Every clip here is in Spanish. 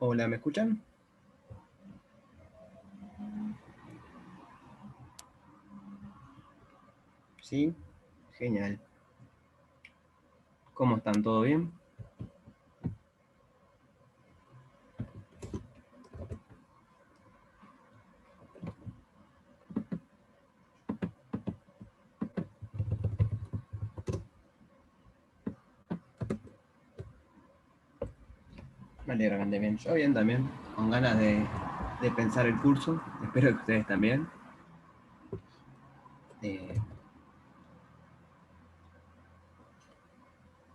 Hola, ¿me escuchan? Sí, genial. ¿Cómo están? ¿Todo bien? Me alegra que anden bien. Yo bien también, con ganas de pensar el curso. Espero que ustedes también. Eh,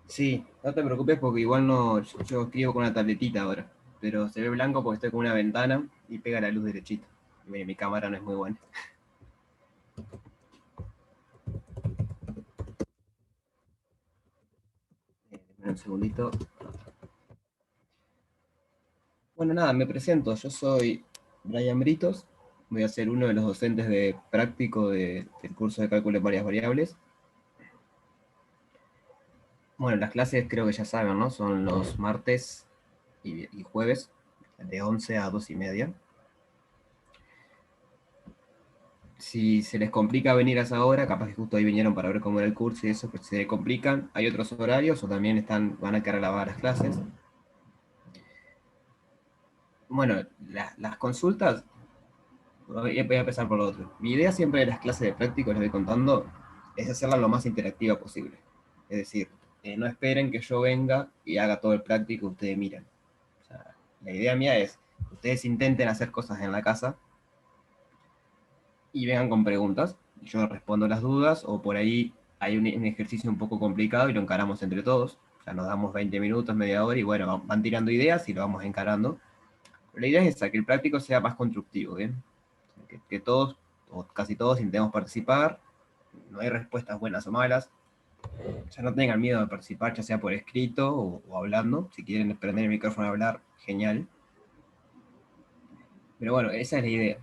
sí, no te preocupes porque igual no, yo escribo con una tabletita ahora, pero se ve blanco porque estoy con una ventana y pega la luz derechita. Mi cámara no es muy buena. Un segundito. Bueno, nada, me presento. Yo soy Brian Britos. Voy a ser uno de los docentes de práctico del curso de cálculo de varias variables. Bueno, las clases creo que ya saben, ¿no? Son los martes y jueves, de 11 a 2 y media. Si se les complica venir a esa hora, capaz que justo ahí vinieron para ver cómo era el curso y eso, pero si se les complican, hay otros horarios o también van a quedar grabadas las clases. Bueno, las consultas, voy a empezar por lo otro. Mi idea siempre de las clases de práctico, les voy contando, es hacerlas lo más interactiva posible. Es decir, no esperen que yo venga y haga todo el práctico y ustedes miren. O sea, la idea mía es, ustedes intenten hacer cosas en la casa y vengan con preguntas. Yo respondo las dudas o por ahí hay un ejercicio un poco complicado y lo encaramos entre todos. O sea, nos damos 20 minutos, media hora y bueno, van tirando ideas y lo vamos encarando. Pero la idea es esa, que el práctico sea más constructivo, ¿bien? Que todos, o casi todos, intentemos participar. No hay respuestas buenas o malas. Ya no tengan miedo de participar, ya sea por escrito o hablando. Si quieren prender el micrófono a hablar, genial. Pero bueno, esa es la idea.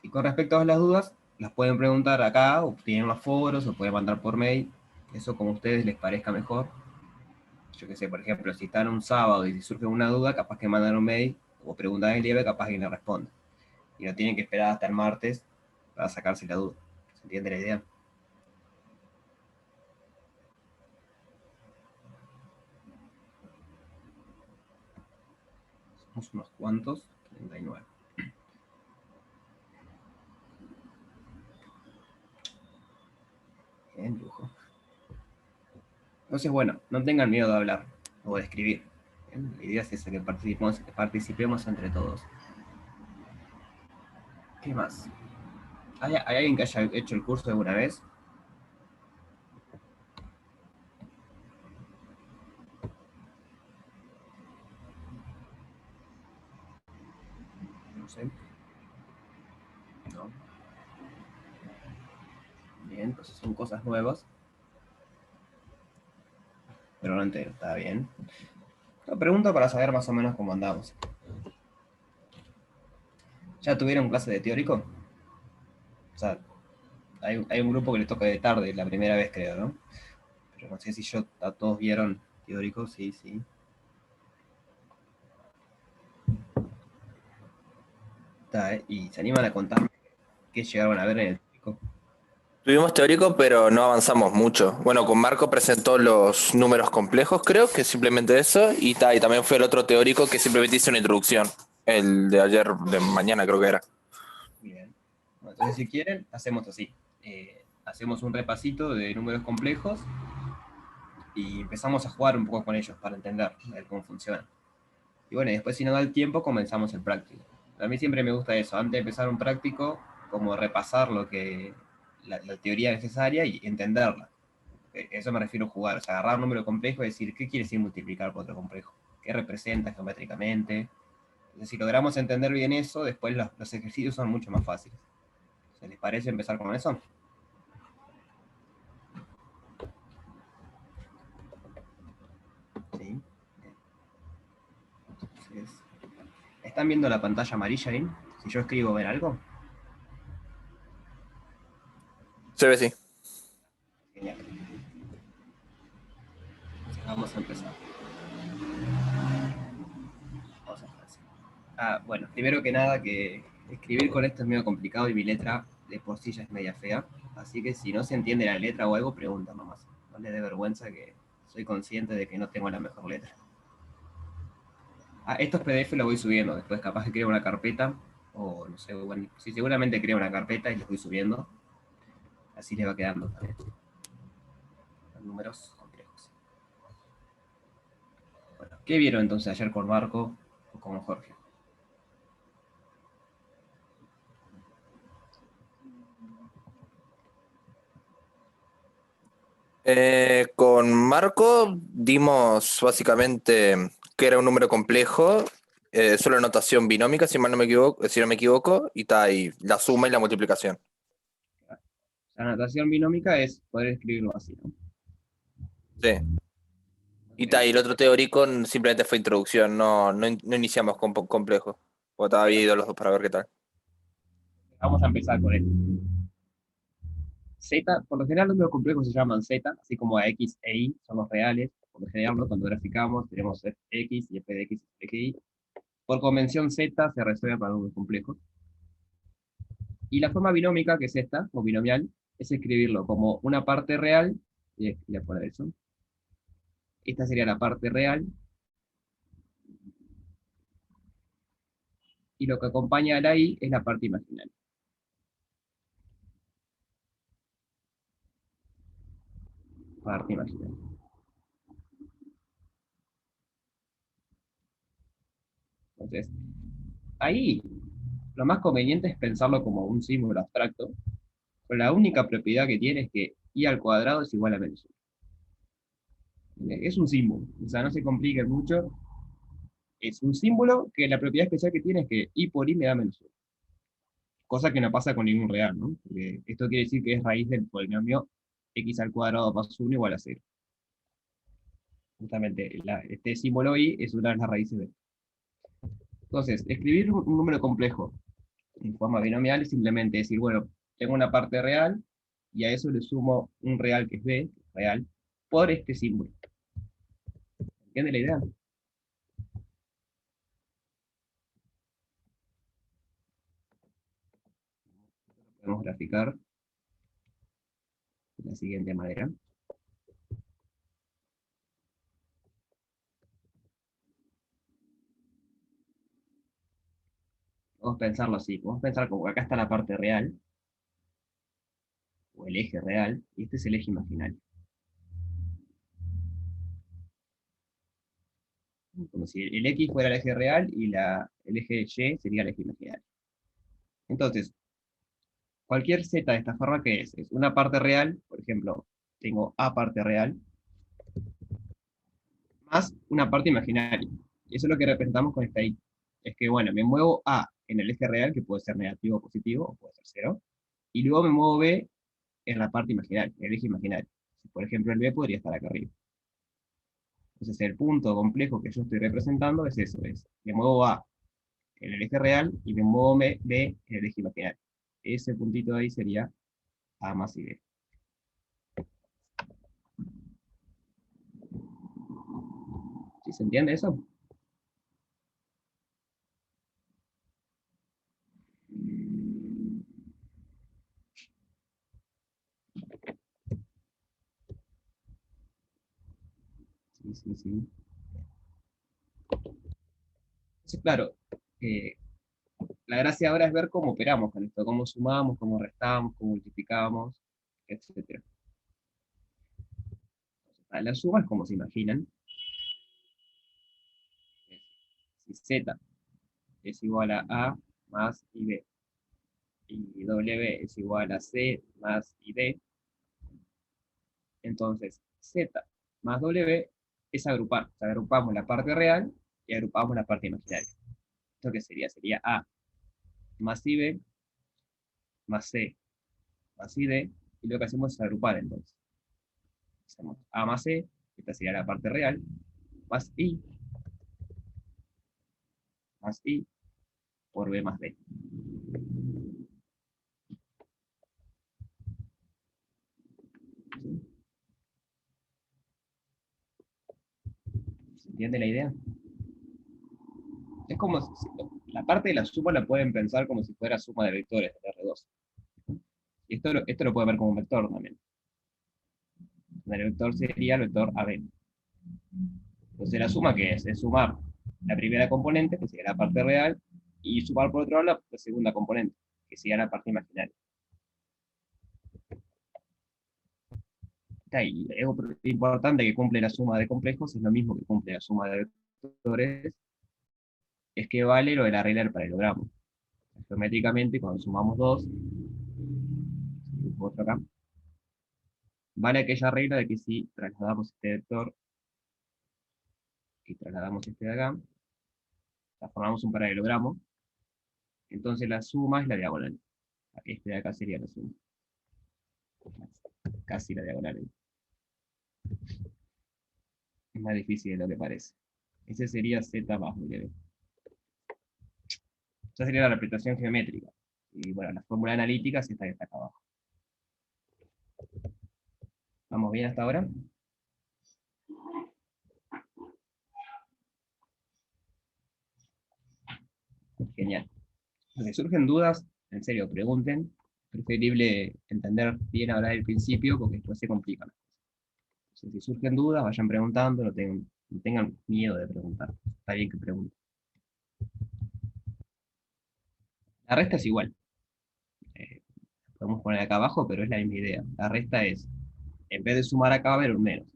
Y con respecto a las dudas, las pueden preguntar acá, o tienen los foros, o pueden mandar por mail. Eso como a ustedes les parezca mejor. Yo qué sé, por ejemplo, si están un sábado y si surge una duda, capaz que mandan un mail o preguntan el día, capaz que le responde. Y no tienen que esperar hasta el martes para sacarse la duda. ¿Se entiende la idea? Somos unos cuantos, 39. En lujo. Entonces, bueno, no tengan miedo de hablar o de escribir. ¿Bien? La idea es esa, que participemos entre todos. ¿Qué más? ¿Hay alguien que haya hecho el curso alguna vez? No sé. No. Bien, entonces son cosas nuevas, pero no entero, está bien. Una pregunta para saber más o menos cómo andamos. ¿Ya tuvieron clase de teórico? O sea, hay un grupo que le toca de tarde, la primera vez creo, ¿no? Pero no sé si a todos vieron teórico, sí, sí. Está, ¿eh? Y se animan a contar qué llegaron a ver en el teórico. Tuvimos teórico, pero no avanzamos mucho. Bueno, con Marco presentó los números complejos, creo que simplemente eso, y también fue el otro teórico que simplemente hizo una introducción, el de ayer, de mañana creo que era. Bien. Bueno, entonces, si quieren, hacemos así. Hacemos un repasito de números complejos y empezamos a jugar un poco con ellos para entender a ver cómo funcionan. Y bueno, y después si no da el tiempo, comenzamos el práctico. A mí siempre me gusta eso, antes de empezar un práctico, como repasar la teoría necesaria y entenderla. Eso me refiero a jugar, o sea, agarrar un número complejo y decir, ¿qué quiere decir multiplicar por otro complejo? ¿Qué representa geométricamente? Entonces, si logramos entender bien eso, después los ejercicios son mucho más fáciles. ¿Se les parece empezar con eso? Sí. Entonces, ¿están viendo la pantalla amarilla ahí? Si yo escribo, ¿ver algo? Se ve, sí. Genial. Entonces, vamos a empezar. Vamos a hacer así. Bueno, primero que nada que escribir con esto es medio complicado y mi letra de por sí ya es media fea. Así que si no se entiende la letra o algo, pregunta nomás. No le dé vergüenza que soy consciente de que no tengo la mejor letra. Estos PDF los voy subiendo. Después capaz que creo una carpeta. O no sé, bueno, sí, seguramente creo una carpeta y los voy subiendo. Así les va quedando también. Los números complejos. Bueno, ¿qué vieron entonces ayer con Marco o con Jorge? Con Marco dimos básicamente que era un número complejo, solo notación binómica, si mal no me equivoco, si no me equivoco, y está ahí la suma y la multiplicación. La notación binómica es poder escribirlo así, ¿no? Sí. Y está Ok. ahí el otro teórico simplemente fue introducción, no iniciamos con complejo. O todavía Bueno, ido los dos para ver qué tal. vamos a empezar con él. Z, por lo general los números complejos se llaman Z, así como a X e Y son los reales. Por lo general, ¿no? Cuando graficamos tenemos X y f de X y f de Y. Por convención Z se resuelve para números complejos. Y la forma binómica, que es esta, o binomial, es escribirlo como una parte real, y voy a poner eso. Esta sería la parte real, y lo que acompaña a la Y es la parte imaginaria. Parte imaginaria. Entonces, ahí lo más conveniente es pensarlo como un símbolo abstracto, pero la única propiedad que tiene es que y al cuadrado es igual a menos 1. Es un símbolo, o sea, no se complique mucho. Es un símbolo que la propiedad especial que tiene es que y por y me da menos 1. Cosa que no pasa con ningún real, ¿no? Porque esto quiere decir que es raíz del polinomio x al cuadrado más 1 igual a 0. Justamente este símbolo y es una de las raíces de. Entonces, escribir un número complejo en forma binomial es simplemente decir, bueno, tengo una parte real y a eso le sumo un real que es b, real, por este símbolo. ¿Entiende la idea? Podemos graficar de la siguiente manera. Vamos a pensarlo así. Vamos a pensar como que acá está la parte real, o el eje real, y este es el eje imaginario. Como si el X fuera el eje real y el eje Y sería el eje imaginario. Entonces, cualquier Z de esta forma, ¿qué es? Es una parte real, por ejemplo, tengo A parte real, más una parte imaginaria. Y eso es lo que representamos con esta I. Es que, bueno, me muevo A en el eje real, que puede ser negativo o positivo, o puede ser cero, y luego me muevo B en la parte imaginaria, en el eje imaginario. Por ejemplo, el B podría estar acá arriba. Entonces, el punto complejo que yo estoy representando es eso, es, me muevo A en el eje real y me muevo B en el eje imaginario. Ese puntito de ahí sería A más y B. ¿Sí se entiende eso? Sí, sí, sí. Entonces, claro, eh, la gracia ahora es ver cómo operamos con esto, cómo sumamos, cómo restamos, cómo multiplicamos, etc. La suma es como se imaginan. Si Z es igual a A más B y W es igual a C más D, entonces Z más W es agrupar. O sea, agrupamos la parte real y agrupamos la parte imaginaria. ¿Esto qué sería? Sería A más B más C más D, y lo que hacemos es agrupar entonces. Hacemos A más C, esta sería la parte real, más I por B más D. ¿Sí? ¿Se entiende la idea? Es como, La parte de la suma la pueden pensar como si fuera suma de vectores de R2. Y esto lo pueden ver como un vector también. El vector sería el vector AB. Entonces la suma, ¿qué es? Es sumar la primera componente, que sería la parte real, y sumar por otro lado la segunda componente, que sería la parte imaginaria. Y algo importante que cumple la suma de complejos es lo mismo que cumple la suma de vectores, es que vale lo de la regla del paralelogramo. Geométricamente, cuando sumamos dos, otro acá, vale aquella regla de que si trasladamos este vector y trasladamos este de acá, formamos un paralelogramo, entonces la suma es la diagonal. Este de acá sería la suma. Casi la diagonal. Es más difícil de lo que parece. Ese sería Z más W. Esa sería la representación geométrica. Y bueno, la fórmula analítica es esta que está acá abajo. ¿Vamos bien hasta ahora? Genial. Si surgen dudas, en serio, pregunten. Es preferible entender bien ahora del principio porque después se complican. Entonces, si surgen dudas, vayan preguntando, no tengan miedo de preguntar. Está bien que pregunten. La resta es igual. Eh, Podemos poner acá abajo, pero es la misma idea. La resta es, en vez de sumar acá, va a haber un menos.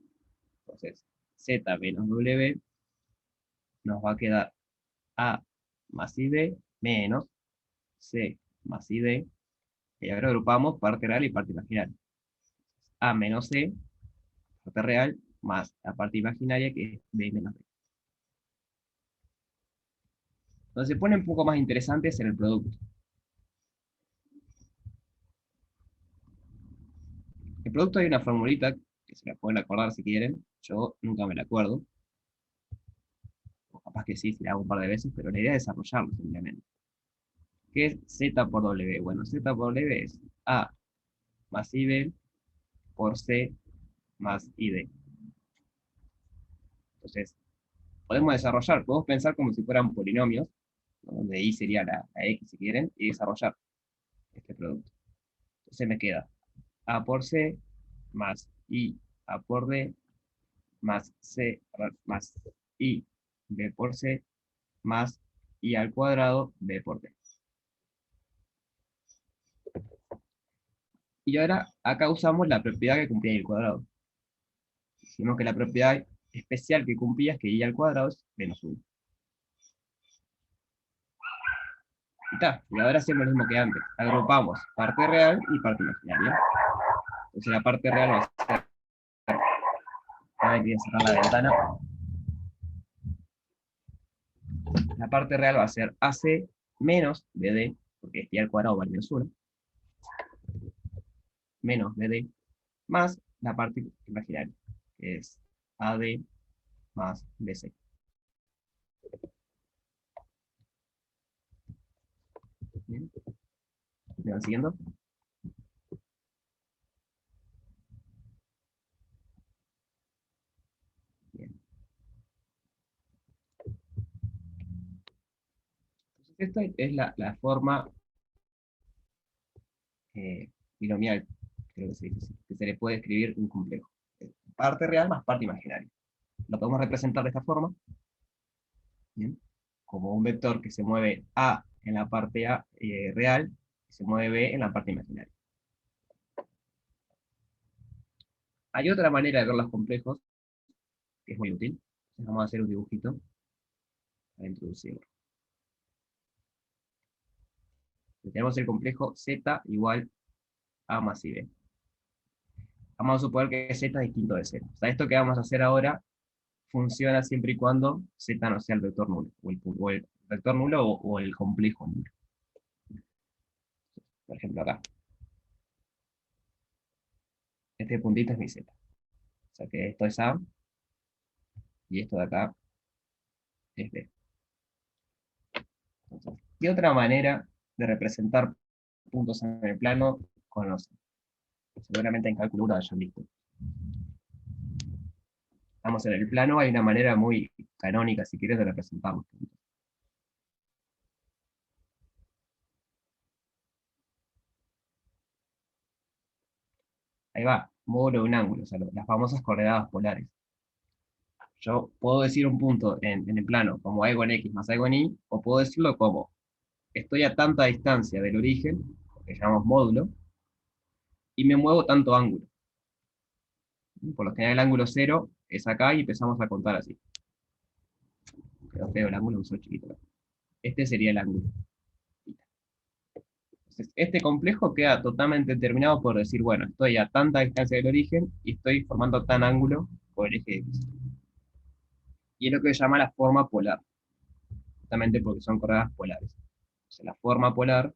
Entonces, Z menos W nos va a quedar A más ID menos C más ID. Y ahora agrupamos parte real y parte imaginaria. A menos C, parte real, más la parte imaginaria que es B menos B. Entonces se pone un poco más interesantes en el producto. El producto hay una formulita, que se la pueden acordar si quieren. Yo nunca me la acuerdo. O capaz que sí, si la hago un par de veces, pero la idea es desarrollarlo simplemente. ¿Qué es Z por W? Bueno, Z por W es A más IB por C más ID. Entonces, podemos pensar como si fueran polinomios, ¿no? Donde I sería la X si quieren, y desarrollar este producto. Entonces me queda A por C más I A por D más C más I B por C más I al cuadrado B por D. Y ahora acá usamos la propiedad que cumplía I al cuadrado. Decimos que la propiedad especial que cumplía es que I al cuadrado es menos 1. Y ahora hacemos lo mismo que antes. Agrupamos parte real y parte imaginaria. Entonces la parte real va a ser... Ahora que cerrar la ventana. La parte real va a ser AC menos BD, porque este al cuadrado vale menos 1, menos BD, más la parte imaginaria, que es AD más BC. ¿Bien? ¿Me van siguiendo? Bien. Entonces esta es la forma binomial, creo que se dice así, que se le puede escribir un complejo. Parte real más parte imaginaria. Lo podemos representar de esta forma, ¿bien? Como un vector que se mueve A en la parte real y se mueve B en la parte imaginaria. Hay otra manera de ver los complejos que es muy útil. Entonces vamos a hacer un dibujito para introducirlo. Tenemos el complejo Z igual A más B. Vamos a suponer que Z es distinto de 0. O sea, esto que vamos a hacer ahora funciona siempre y cuando Z no sea el vector nulo, o el vector nulo o el complejo nulo. Por ejemplo acá. Este puntito es mi Z. O sea que esto es A, y esto de acá es B. Entonces, ¿qué otra manera de representar puntos en el plano conocen? Seguramente en cálculo 1 hayan visto. Vamos, en el plano hay una manera muy canónica, si quieres, de representarlos. Ahí va, módulo de un ángulo, o sea, las famosas coordenadas polares. Yo puedo decir un punto en el plano como algo en X más algo en Y, o puedo decirlo como estoy a tanta distancia del origen, que llamamos módulo, y me muevo tanto ángulo. Por lo general el ángulo cero es acá y empezamos a contar así. Quedó feo el ángulo, uso chiquito. Este sería el ángulo. Entonces, este complejo queda totalmente determinado por decir, bueno, estoy a tanta distancia del origen y estoy formando tan ángulo por el eje X. Y es lo que se llama la forma polar, justamente porque son coordenadas polares. O sea, la forma polar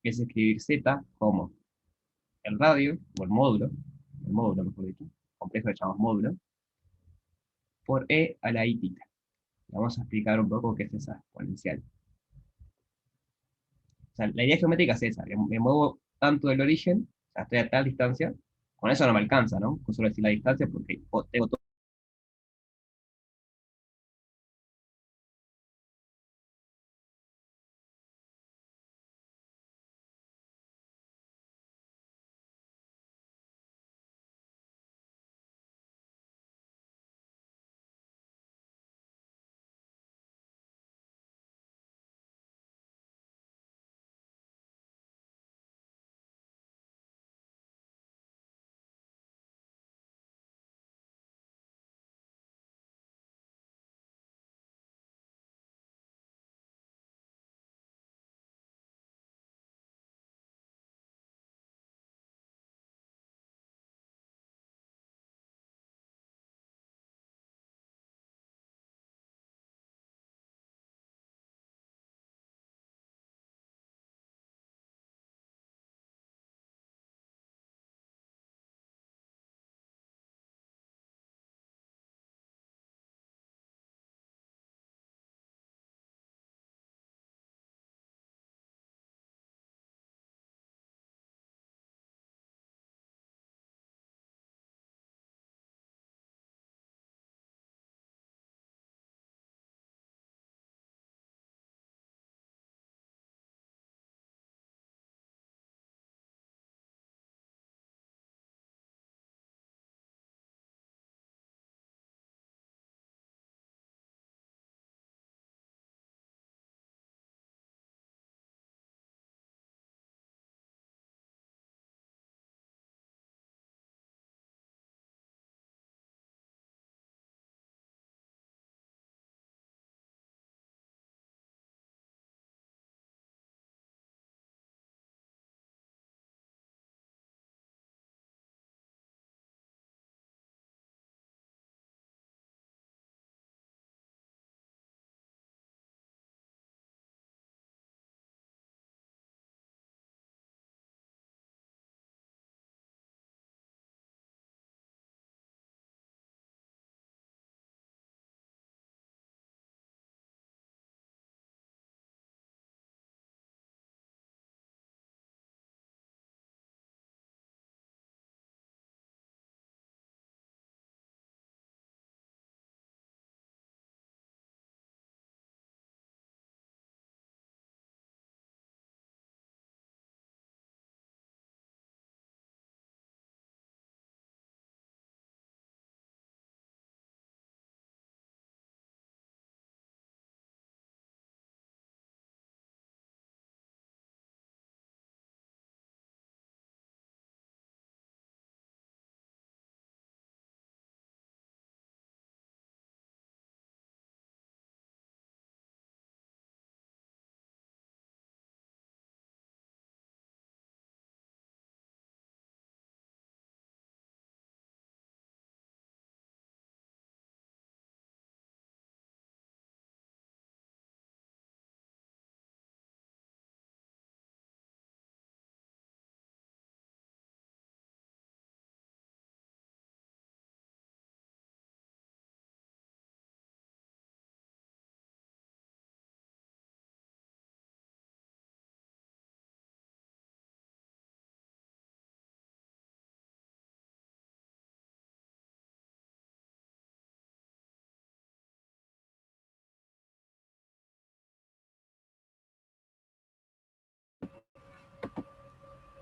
es escribir Z como el radio, o el módulo mejor dicho, complejo que llamamos módulo, por E a la I tita. Vamos a explicar un poco qué es esa exponencial. O sea, la idea geométrica es esa, que me muevo tanto del origen, o sea, estoy a tal distancia, con eso no me alcanza, ¿no? Con solo decir la distancia, porque tengo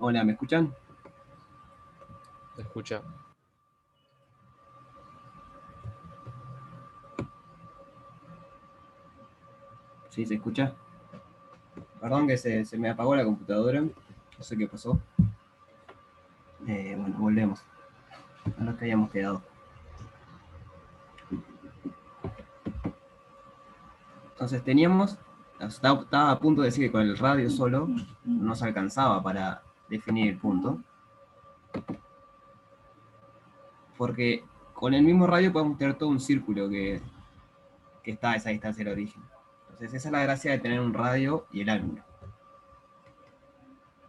Hola, ¿me escuchan? ¿Se escucha? Sí, ¿se escucha? Perdón que se me apagó la computadora, no sé qué pasó. Bueno, volvemos a lo que habíamos quedado. Entonces estaba a punto de decir que con el radio solo no nos alcanzaba para definir el punto, porque con el mismo radio podemos tener todo un círculo que está a esa distancia del origen. Entonces esa es la gracia de tener un radio y el ángulo.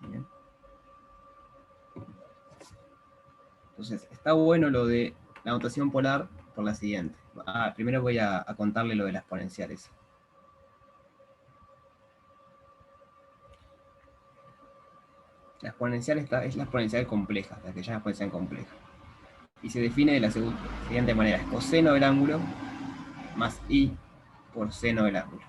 Bien. Entonces está bueno lo de la notación polar por la siguiente. Primero voy a contarle lo de las exponenciales. La exponencial es la exponencial compleja, la que llama exponencial compleja. Y se define de la siguiente manera: es coseno del ángulo más i por seno del ángulo.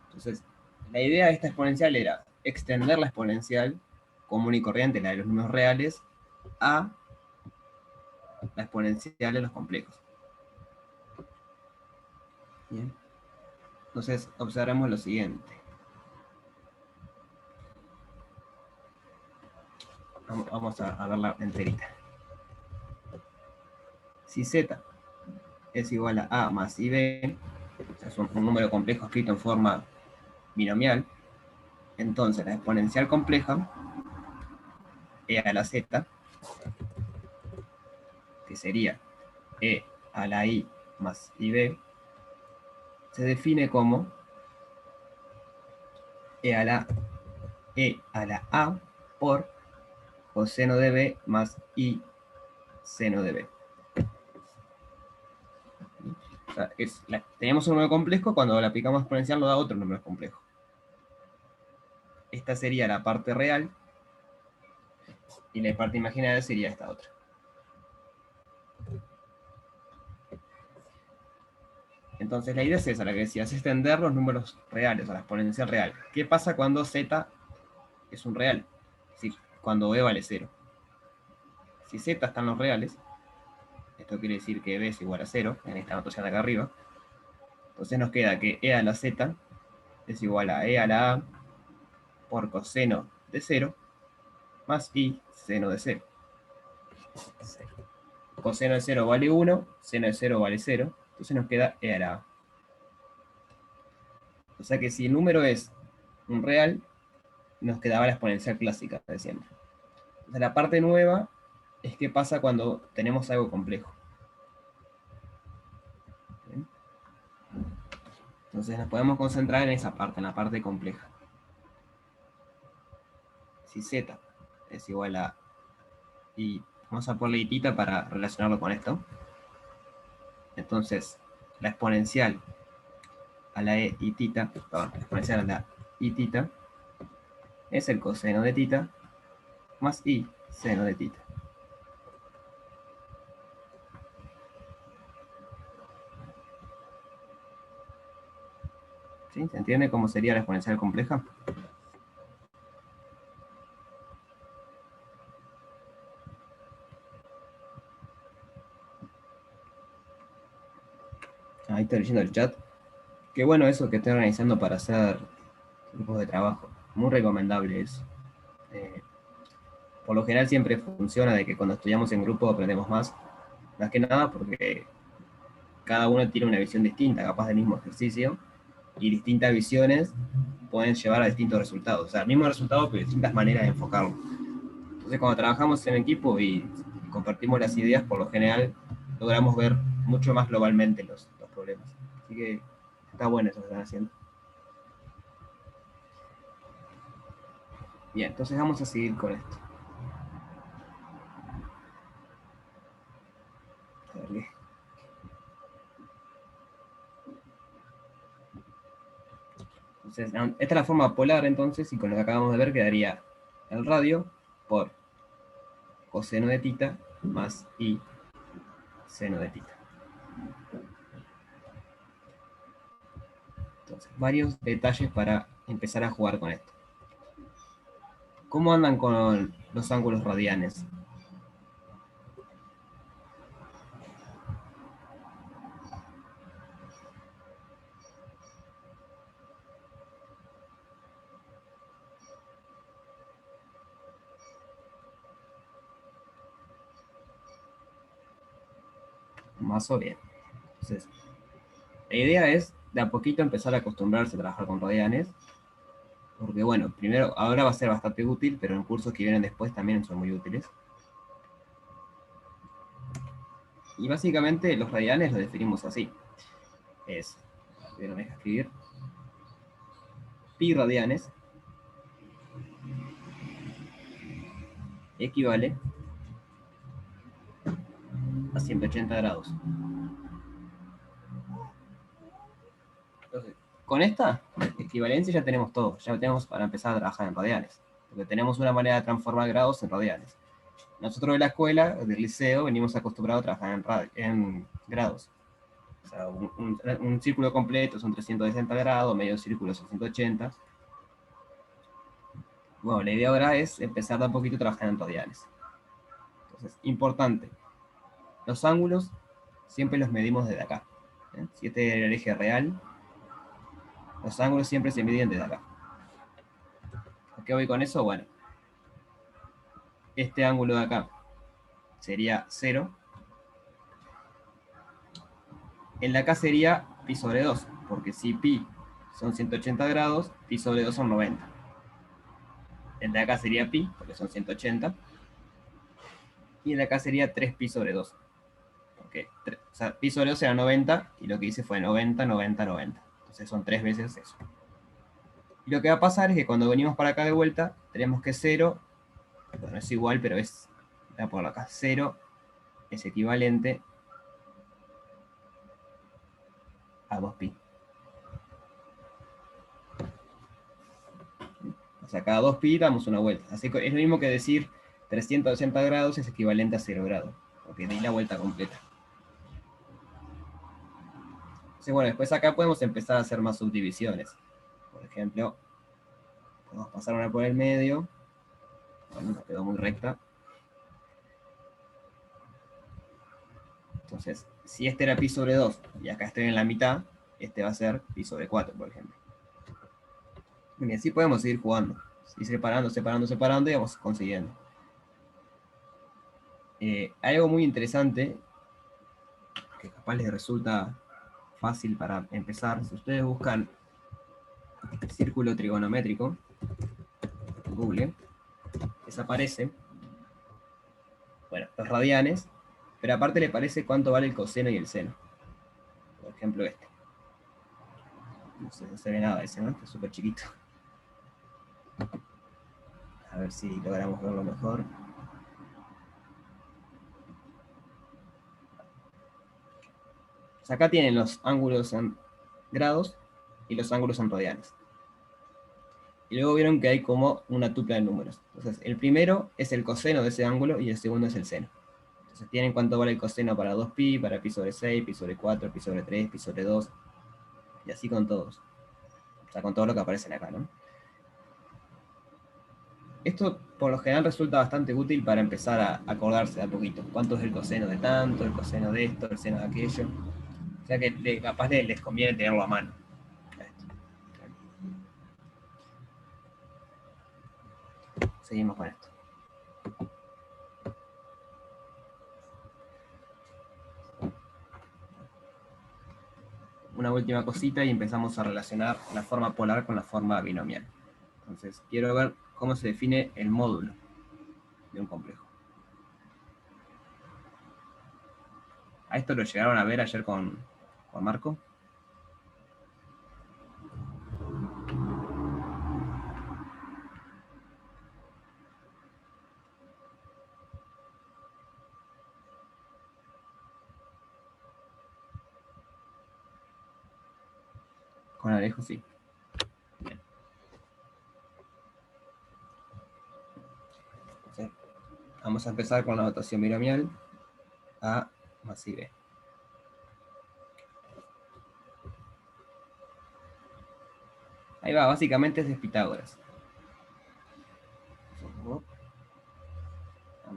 Entonces, la idea de esta exponencial era extender la exponencial común y corriente, la de los números reales, a la exponencial de los complejos. Bien. Entonces, observemos lo siguiente. Vamos a verla enterita. Si z es igual a a más ib, o sea, es un número complejo escrito en forma binomial, entonces la exponencial compleja, e a la z, que sería e a la i más ib, se define como e a la a por coseno de b más i seno de b. O sea, tenemos un número complejo, cuando le aplicamos exponencial nos da otro número complejo. Esta sería la parte real y la parte imaginaria sería esta otra. Entonces la idea es esa, la que decía, es extender los números reales a la exponencial real. ¿Qué pasa cuando z es un real? Es decir, cuando b vale 0. Si z están los reales, esto quiere decir que b es igual a 0, en esta notación de acá arriba, entonces nos queda que e a la z es igual a e a la a por coseno de 0 más i seno de 0. Coseno de 0 vale 1, seno de 0 vale 0, entonces nos queda e a la a. O sea que si el número es un real, nos quedaba la exponencial clásica de siempre. Entonces la parte nueva es qué pasa cuando tenemos algo complejo. ¿Bien? Entonces nos podemos concentrar en esa parte, en la parte compleja. Si z es igual a i, vamos a ponerle i para relacionarlo con esto. Entonces, la exponencial a la e i perdón, la exponencial a la i es el coseno de θ más i seno de θ. ¿Sí? ¿Se entiende cómo sería la exponencial compleja? Ahí estoy leyendo el chat. Qué bueno eso que estoy organizando para hacer grupos de trabajo. Muy recomendable eso. Por lo general siempre funciona de que cuando estudiamos en grupo aprendemos más. Más que nada porque cada uno tiene una visión distinta, capaz del mismo ejercicio, y distintas visiones pueden llevar a distintos resultados. O sea, el mismo resultado, pero distintas maneras de enfocarlo. Entonces, cuando trabajamos en equipo y compartimos las ideas, por lo general logramos ver mucho más globalmente los problemas. Así que está bueno eso que están haciendo. Bien, entonces vamos a seguir con esto. A ver, entonces, esta es la forma polar entonces, y con lo que acabamos de ver quedaría el radio por coseno de θ más i seno de θ. Entonces, varios detalles para empezar a jugar con esto. ¿Cómo andan con los ángulos radianes? Más o bien. Entonces, la idea es de a poquito empezar a acostumbrarse a trabajar con radianes, porque bueno, primero, ahora va a ser bastante útil, pero en cursos que vienen después también son muy útiles. Y básicamente los radianes los definimos así. Es, no me deja escribir, pi radianes equivale a 180 grados. Entonces, con esta equivalencia ya tenemos todo, ya tenemos para empezar a trabajar en radianes, porque tenemos una manera de transformar grados en radianes. Nosotros de la escuela, del liceo, venimos acostumbrados a trabajar en grados. O sea, un círculo completo son 360 grados, medio círculo son 180. Bueno, la idea ahora es empezar de a poquito a trabajar en radianes. Entonces, importante, los ángulos siempre los medimos desde acá. Si este es el eje real, los ángulos siempre se miden desde acá. ¿A qué voy con eso? Bueno, este ángulo de acá sería 0. El de acá sería pi sobre 2, porque si pi son 180 grados, pi sobre 2 son 90. El de acá sería pi, porque son 180. Y el de acá sería 3 pi sobre 2. Porque, o sea, pi sobre 2 era 90, y lo que hice fue 90, 90, 90. Entonces son 3 veces eso. Y lo que va a pasar es que cuando venimos para acá de vuelta, tenemos que 0, bueno, es igual, pero es, voy a ponerlo acá, 0 es equivalente a 2pi. O sea, cada 2pi damos una vuelta. Así que es lo mismo que decir 360 grados es equivalente a 0 grados, porque di la vuelta completa. Entonces, bueno, después acá podemos empezar a hacer más subdivisiones. Por ejemplo, podemos pasar una por el medio. Bueno, nos quedó muy recta. Entonces, si este era pi sobre 2 y acá estoy en la mitad, este va a ser pi sobre 4, por ejemplo. Y así podemos seguir jugando. Ir separando, separando, separando y vamos consiguiendo. Algo muy interesante, que capaz les resulta fácil para empezar, si ustedes buscan círculo trigonométrico en Google, les aparece, bueno, los radianes, pero aparte le parece cuánto vale el coseno y el seno. Por ejemplo, este. No sé, no se ve nada ese, ¿no? Está súper chiquito. A ver si logramos verlo mejor. O sea, acá tienen los ángulos en grados y los ángulos en radianes. Y luego vieron que hay como una tupla de números. Entonces, el primero es el coseno de ese ángulo y el segundo es el seno. Entonces, tienen cuánto vale el coseno para 2pi, para pi sobre 6, pi sobre 4, pi sobre 3, pi sobre 2. Y así con todos. O sea, con todo lo que aparecen acá, ¿no? Esto por lo general resulta bastante útil para empezar a acordarse de a poquito. ¿Cuánto es el coseno de tanto, el coseno de esto, el seno de aquello? O sea que capaz les conviene tenerlo a mano. Seguimos con esto. Una última cosita y empezamos a relacionar la forma polar con la forma binomial. Entonces, quiero ver cómo se define el módulo de un complejo. ¿A esto lo llegaron a ver ayer con Marco? Con Alejo sí. Bien. Entonces, vamos a empezar con la notación binomial. A más I B. Ahí va, básicamente es de Pitágoras.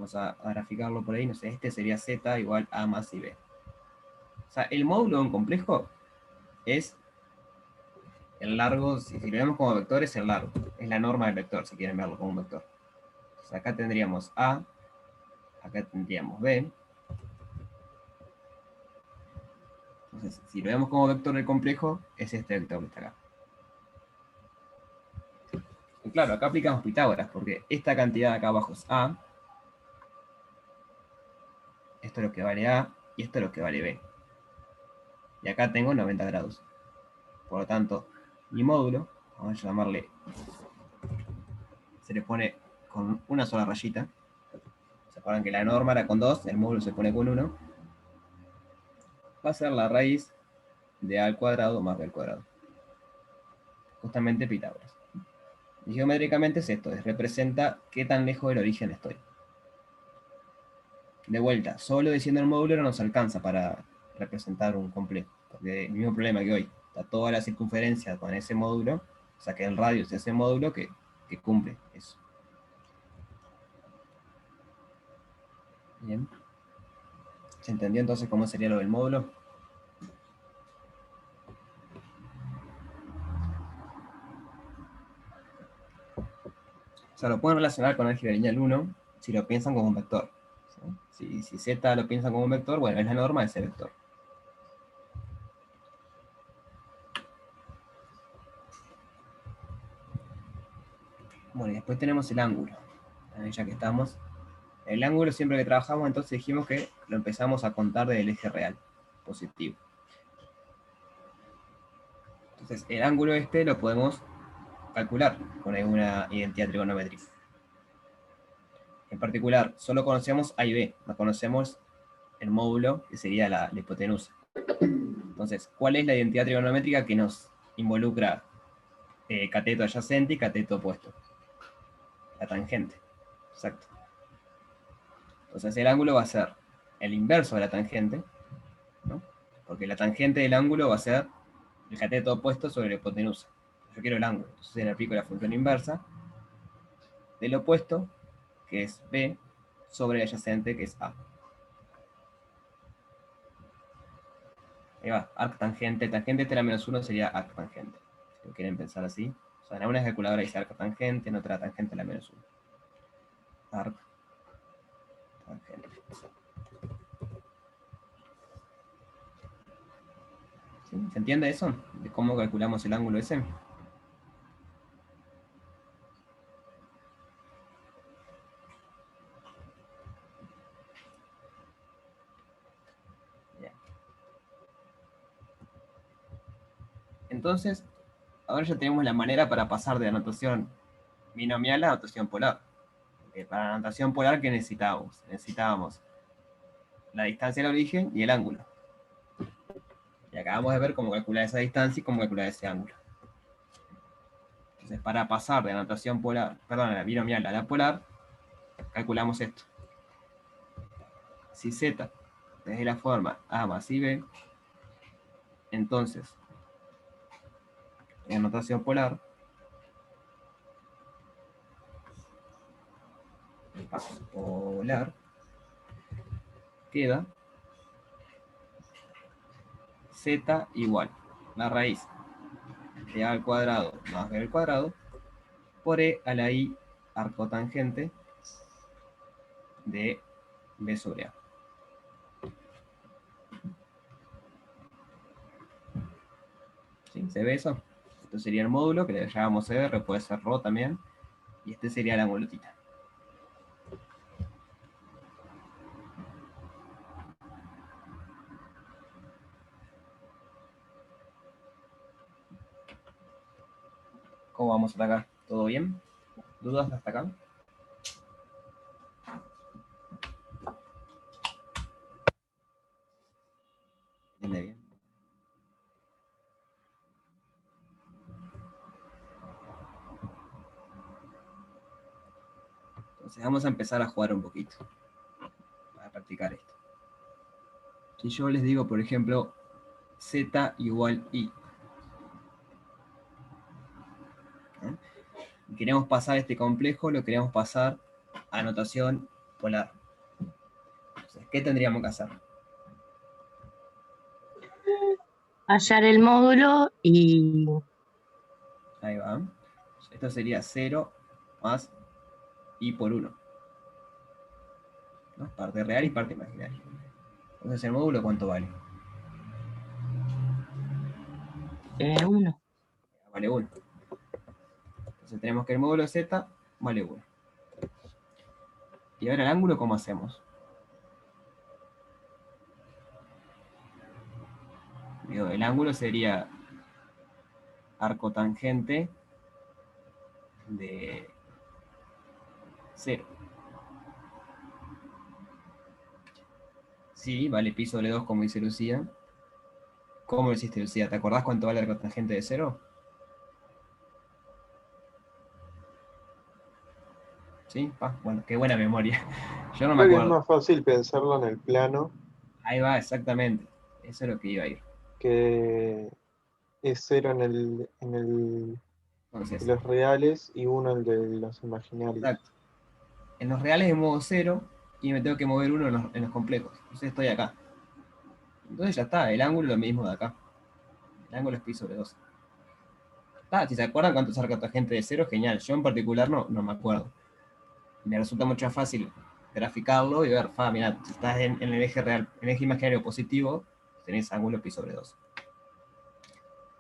Vamos a graficarlo por ahí, no sé, este sería z igual a más b. O sea, el módulo de un complejo es el largo, si lo vemos como vector, es el largo. Es la norma del vector, si quieren verlo como un vector. Entonces acá tendríamos a, acá tendríamos b. Entonces, si lo vemos como vector del complejo, es este vector que está acá. Y claro, acá aplicamos Pitágoras, porque esta cantidad de acá abajo es a, esto es lo que vale a, y esto es lo que vale b. Y acá tengo 90 grados. Por lo tanto, mi módulo, vamos a llamarle, se le pone con una sola rayita. ¿Se acuerdan que la norma era con 2? El módulo se pone con 1. Va a ser la raíz de a al cuadrado más b al cuadrado. Justamente Pitágoras. Y geométricamente es esto, representa qué tan lejos del origen estoy. De vuelta, solo diciendo el módulo no nos alcanza para representar un complejo, porque el mismo problema que hoy, está toda la circunferencia con ese módulo, o sea que el radio es ese módulo que cumple eso. Bien. ¿Se entendió entonces cómo sería lo del módulo? O sea, lo pueden relacionar con álgebra lineal 1 si lo piensan como un vector. ¿Sí? Si z lo piensan como un vector, bueno, es la norma de ese vector. Bueno, y después tenemos el ángulo. Ya que estamos. El ángulo, siempre que trabajamos, entonces dijimos que lo empezamos a contar del eje real, positivo. Entonces, el ángulo este lo podemos calcular con alguna identidad trigonométrica. En particular, solo conocemos A y B, no conocemos el módulo, que sería la hipotenusa. Entonces, ¿cuál es la identidad trigonométrica que nos involucra cateto adyacente y cateto opuesto? La tangente. Exacto. Entonces, el ángulo va a ser el inverso de la tangente, ¿no? Porque la tangente del ángulo va a ser el cateto opuesto sobre la hipotenusa. Yo quiero el ángulo, entonces le aplico la función inversa del opuesto, que es B, sobre el adyacente, que es A. Ahí va, arc tangente. Tangente este era -1, sería arc tangente. Si lo quieren pensar así. O sea, en una calculadora dice arc tangente, en otra tangente la -1. Arc tangente. ¿Sí? ¿Se entiende eso? De cómo calculamos el ángulo ese. Bien. Entonces, ahora ya tenemos la manera para pasar de la notación binomial a notación polar. Para la notación polar, ¿qué necesitábamos? Necesitábamos la distancia al origen y el ángulo. Y acabamos de ver cómo calcular esa distancia y cómo calcular ese ángulo. Entonces, para pasar de la notación polar, perdón, a la binomial a la polar, calculamos esto. Si z es de la forma a más b, entonces, en notación polar, queda z igual la raíz de a al cuadrado más b al cuadrado por e a la i arcotangente de b sobre a. ¿Sí? ¿Se ve eso? Esto sería el módulo, que le llamamos R, puede ser ρ también, y este sería el ángulo θ. ¿Cómo vamos hasta acá? ¿Todo bien? ¿Dudas hasta acá? Bien. Entonces vamos a empezar a jugar un poquito. A practicar esto. Si yo les digo, por ejemplo, z igual i. Queremos pasar este complejo, lo queremos pasar a notación polar. Entonces, ¿qué tendríamos que hacer? Hallar el módulo y Ahí va. Esto sería 0 más i por 1. ¿No? Parte real y parte imaginaria. Entonces, ¿el módulo cuánto vale? 1. Vale 1. Entonces tenemos que el módulo z vale 1. Y ahora el ángulo, ¿cómo hacemos? Digo, el ángulo sería arco tangente de 0. Sí, vale pi sobre 2 como dice Lucía. ¿Cómo lo hiciste, Lucía? ¿Te acordás cuánto vale el arco tangente de 0? ¿Sí? Bueno, qué buena memoria. Yo no me Creo que es acuerdo. más fácil pensarlo en el plano, Ahí va, exactamente. Eso es lo que iba a ir. que es 0 en Entonces, los reales y 1 en el de los imaginarios. exacto. En los reales de modo 0 y me tengo que mover 1 en los complejos. Entonces estoy acá. Entonces ya está, el ángulo es lo mismo de acá. El ángulo es pi sobre 2. Si se acuerdan cuántos arcos tangente de 0, genial. Yo en particular no me acuerdo. Me resulta mucho más fácil graficarlo y ver, mira, si estás en el eje real, en el eje imaginario positivo, tenés ángulo pi sobre 2.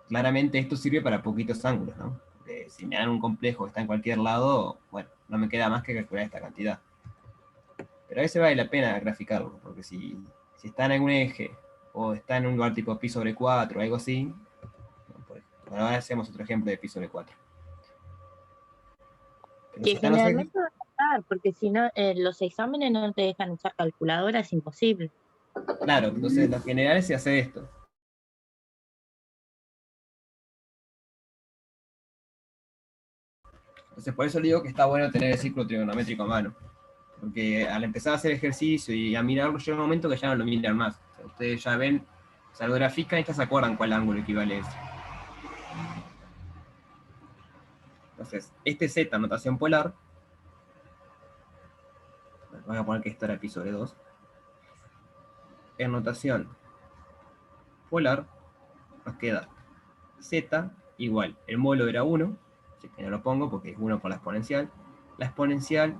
Claramente esto sirve para poquitos ángulos, ¿no? Si me dan un complejo que está en cualquier lado, bueno, no me queda más que calcular esta cantidad. Pero a veces vale la pena graficarlo, porque si está en algún eje, o está en un lugar tipo pi sobre 4 o algo así, bueno, ahora hacemos otro ejemplo de pi sobre 4. Pero si que están los ejes, generalmente va a pasar, porque si no, los exámenes no te dejan usar calculadora, es imposible. claro, entonces los generales se hace esto. Entonces por eso le digo que está bueno tener el círculo trigonométrico a mano. Porque al empezar a hacer ejercicio y a mirarlo, llega un momento que ya no lo miran más. O sea, ustedes ya ven, o sea, lo grafican y ya se acuerdan cuál ángulo equivale a eso. Entonces, este z, notación polar, voy a poner que esto era pi sobre 2. En notación polar, nos queda z igual, el módulo era 1, así que no lo pongo porque es 1 por la exponencial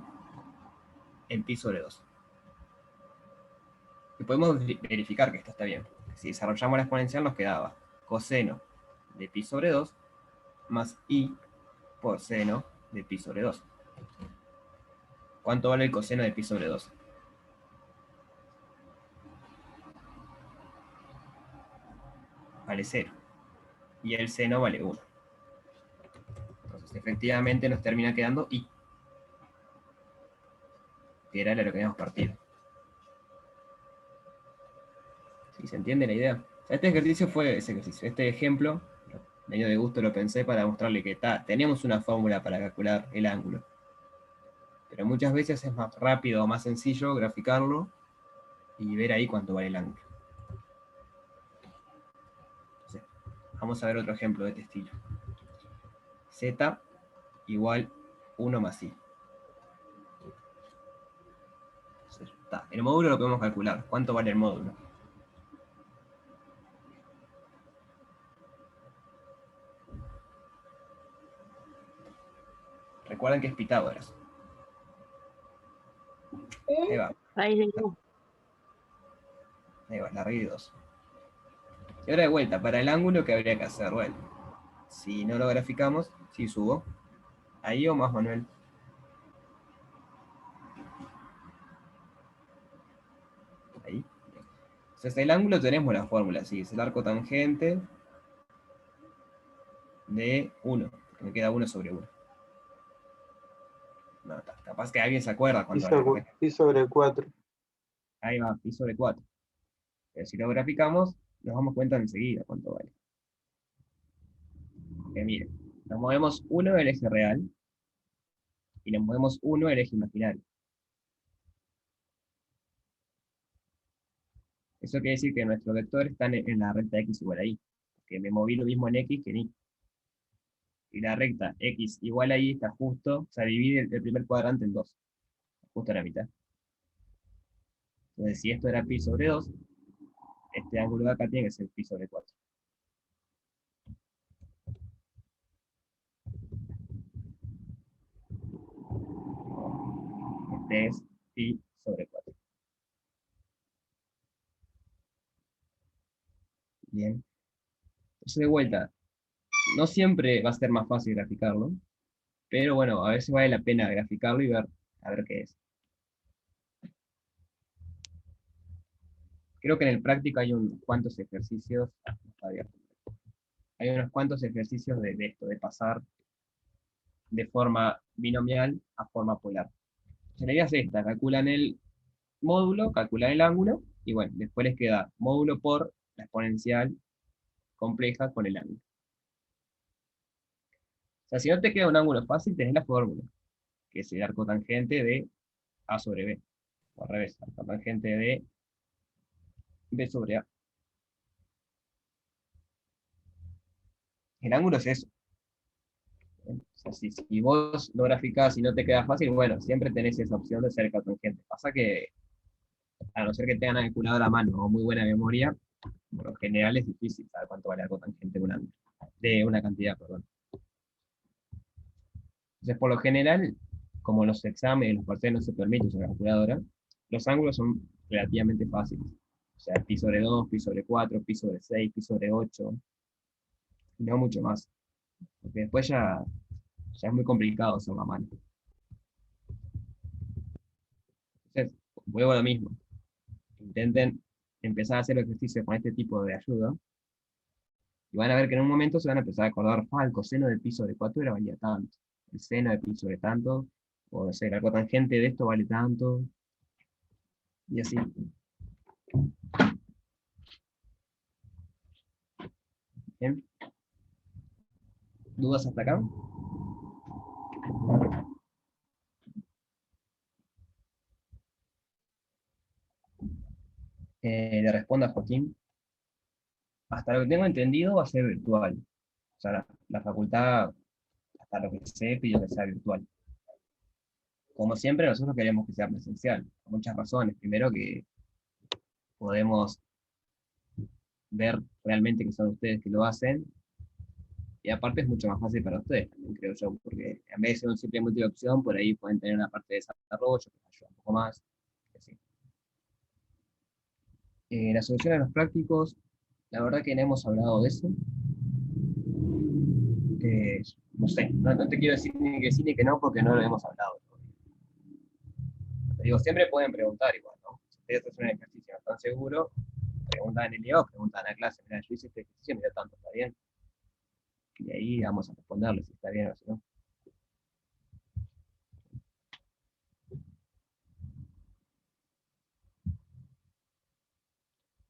en pi sobre 2. Y podemos verificar que esto está bien. Si desarrollamos la exponencial nos quedaba coseno de pi sobre 2 más i por seno de pi sobre 2. ¿Cuánto vale el coseno de pi sobre 2? Vale 0. Y el seno vale 1. Entonces, efectivamente nos termina quedando i, que era lo que habíamos partido. ¿Sí se entiende la idea? O sea, este ejercicio fue ese ejercicio. Este ejemplo, medio de gusto lo pensé para mostrarle que tenemos una fórmula para calcular el ángulo. Pero muchas veces es más rápido o más sencillo graficarlo y ver ahí cuánto vale el ángulo. Entonces, vamos a ver otro ejemplo de este estilo. Z igual 1 más i. Entonces, el módulo lo podemos calcular. ¿Cuánto vale el módulo? Recuerden que es Pitágoras. Ahí va. Raíz de 2. Ahí va, la raíz de 2. Y ahora de vuelta, para el ángulo, ¿qué habría que hacer? Bueno, si no lo graficamos, si subo. Ahí o más, Manuel. Ahí. Entonces el ángulo tenemos la fórmula, sí, es el arco tangente de 1. Me queda 1 sobre 1. No, capaz que alguien se acuerda cuánto vale el arco tangente. Pi sobre 4. Ahí va, pi sobre 4. Pero si lo graficamos, nos damos cuenta enseguida cuánto vale. Miren, nos movemos 1 del eje real y nos movemos 1 del eje imaginario. Eso quiere decir que nuestro vector está en la recta x igual a y, que me moví lo mismo en x que en y. Y la recta x igual a y está justo, o sea, divide el primer cuadrante en 2, justo a la mitad. Entonces, si esto era pi sobre 2, este ángulo de acá tiene que ser pi sobre 4. Este es pi sobre 4. Bien. Entonces, de vuelta, no siempre va a ser más fácil graficarlo, pero bueno, a veces vale la pena graficarlo y ver a ver qué es. Creo que en el práctico hay unos cuantos ejercicios, está abierto. Hay unos cuantos ejercicios de esto, de pasar de forma binomial a forma polar. La idea es esta, calculan el módulo, calculan el ángulo, y bueno, después les queda módulo por la exponencial compleja con el ángulo. O sea, si no te queda un ángulo fácil, tenés la fórmula, que es el arco tangente de A sobre B. O al revés, arco tangente de B sobre A. El ángulo es eso. O sea, si vos lo graficás y no te queda fácil, bueno, siempre tenés esa opción de ser tangente. Pasa que, a no ser que tengan una calculadora a mano o muy buena memoria, por lo general es difícil saber cuánto vale algo tangente de un ángulo. De una cantidad, perdón. Entonces, por lo general, como los exámenes, los parciales no se permiten usar calculadora, los ángulos son relativamente fáciles. O sea, pi sobre 2, pi sobre 4, pi sobre 6, pi sobre 8, y no mucho más. Porque después ya es muy complicado hacer la mano. Entonces, vuelvo a lo mismo. Intenten empezar a hacer ejercicios con este tipo de ayuda, y van a ver que en un momento se van a empezar a acordar, el coseno de pi sobre 4 era valía tanto, el seno de pi sobre tanto, o no sé, la cotangente de esto vale tanto, y así. ¿Bien? ¿Dudas hasta acá? Le respondo a Joaquín. Hasta lo que tengo entendido va a ser virtual. O sea, la facultad, hasta lo que sé, pidió que sea virtual. Como siempre, nosotros queremos que sea presencial, por muchas razones. Primero, que podemos ver realmente que son ustedes que lo hacen, y aparte es mucho más fácil para ustedes, también creo yo, porque en vez de ser un simple multiopción, por ahí pueden tener una parte de desarrollo que les ayuda un poco más. Así. La solución a los prácticos, la verdad que no hemos hablado de eso. No sé, no te quiero decir ni que sí ni que no, porque no lo hemos hablado. Te digo, siempre pueden preguntar igual, ¿no? Si ustedes hacen un ejercicio no están seguros, preguntan en el IO, preguntan en la clase, mira, yo hice este ejercicio, mira tanto, ¿está bien? Y ahí vamos a responderles si está bien o si no.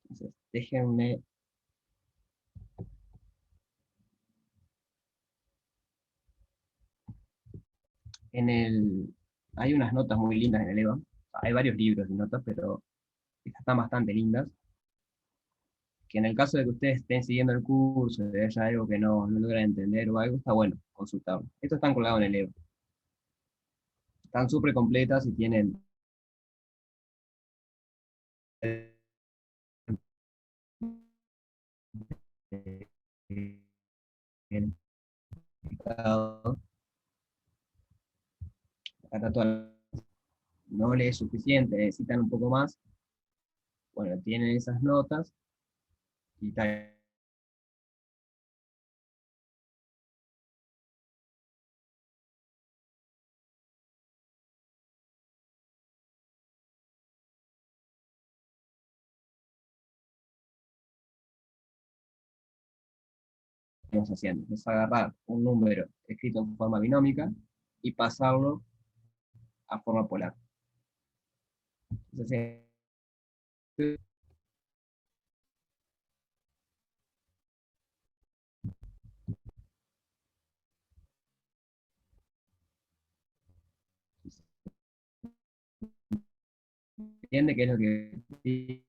Entonces, déjenme. Hay unas notas muy lindas en el EVA. Hay varios libros de notas, pero estas están bastante lindas. Que en el caso de que ustedes estén siguiendo el curso, de haya algo que no logran entender o algo, está bueno consultarlo. Estos están colgados en el EVA. Están súper completas y tienen acá no les es suficiente, necesitan un poco más. Bueno, tienen esas notas y tal. Estamos haciendo es agarrar un número escrito en forma binómica y pasarlo a forma polar. Entonces, entiende qué es lo que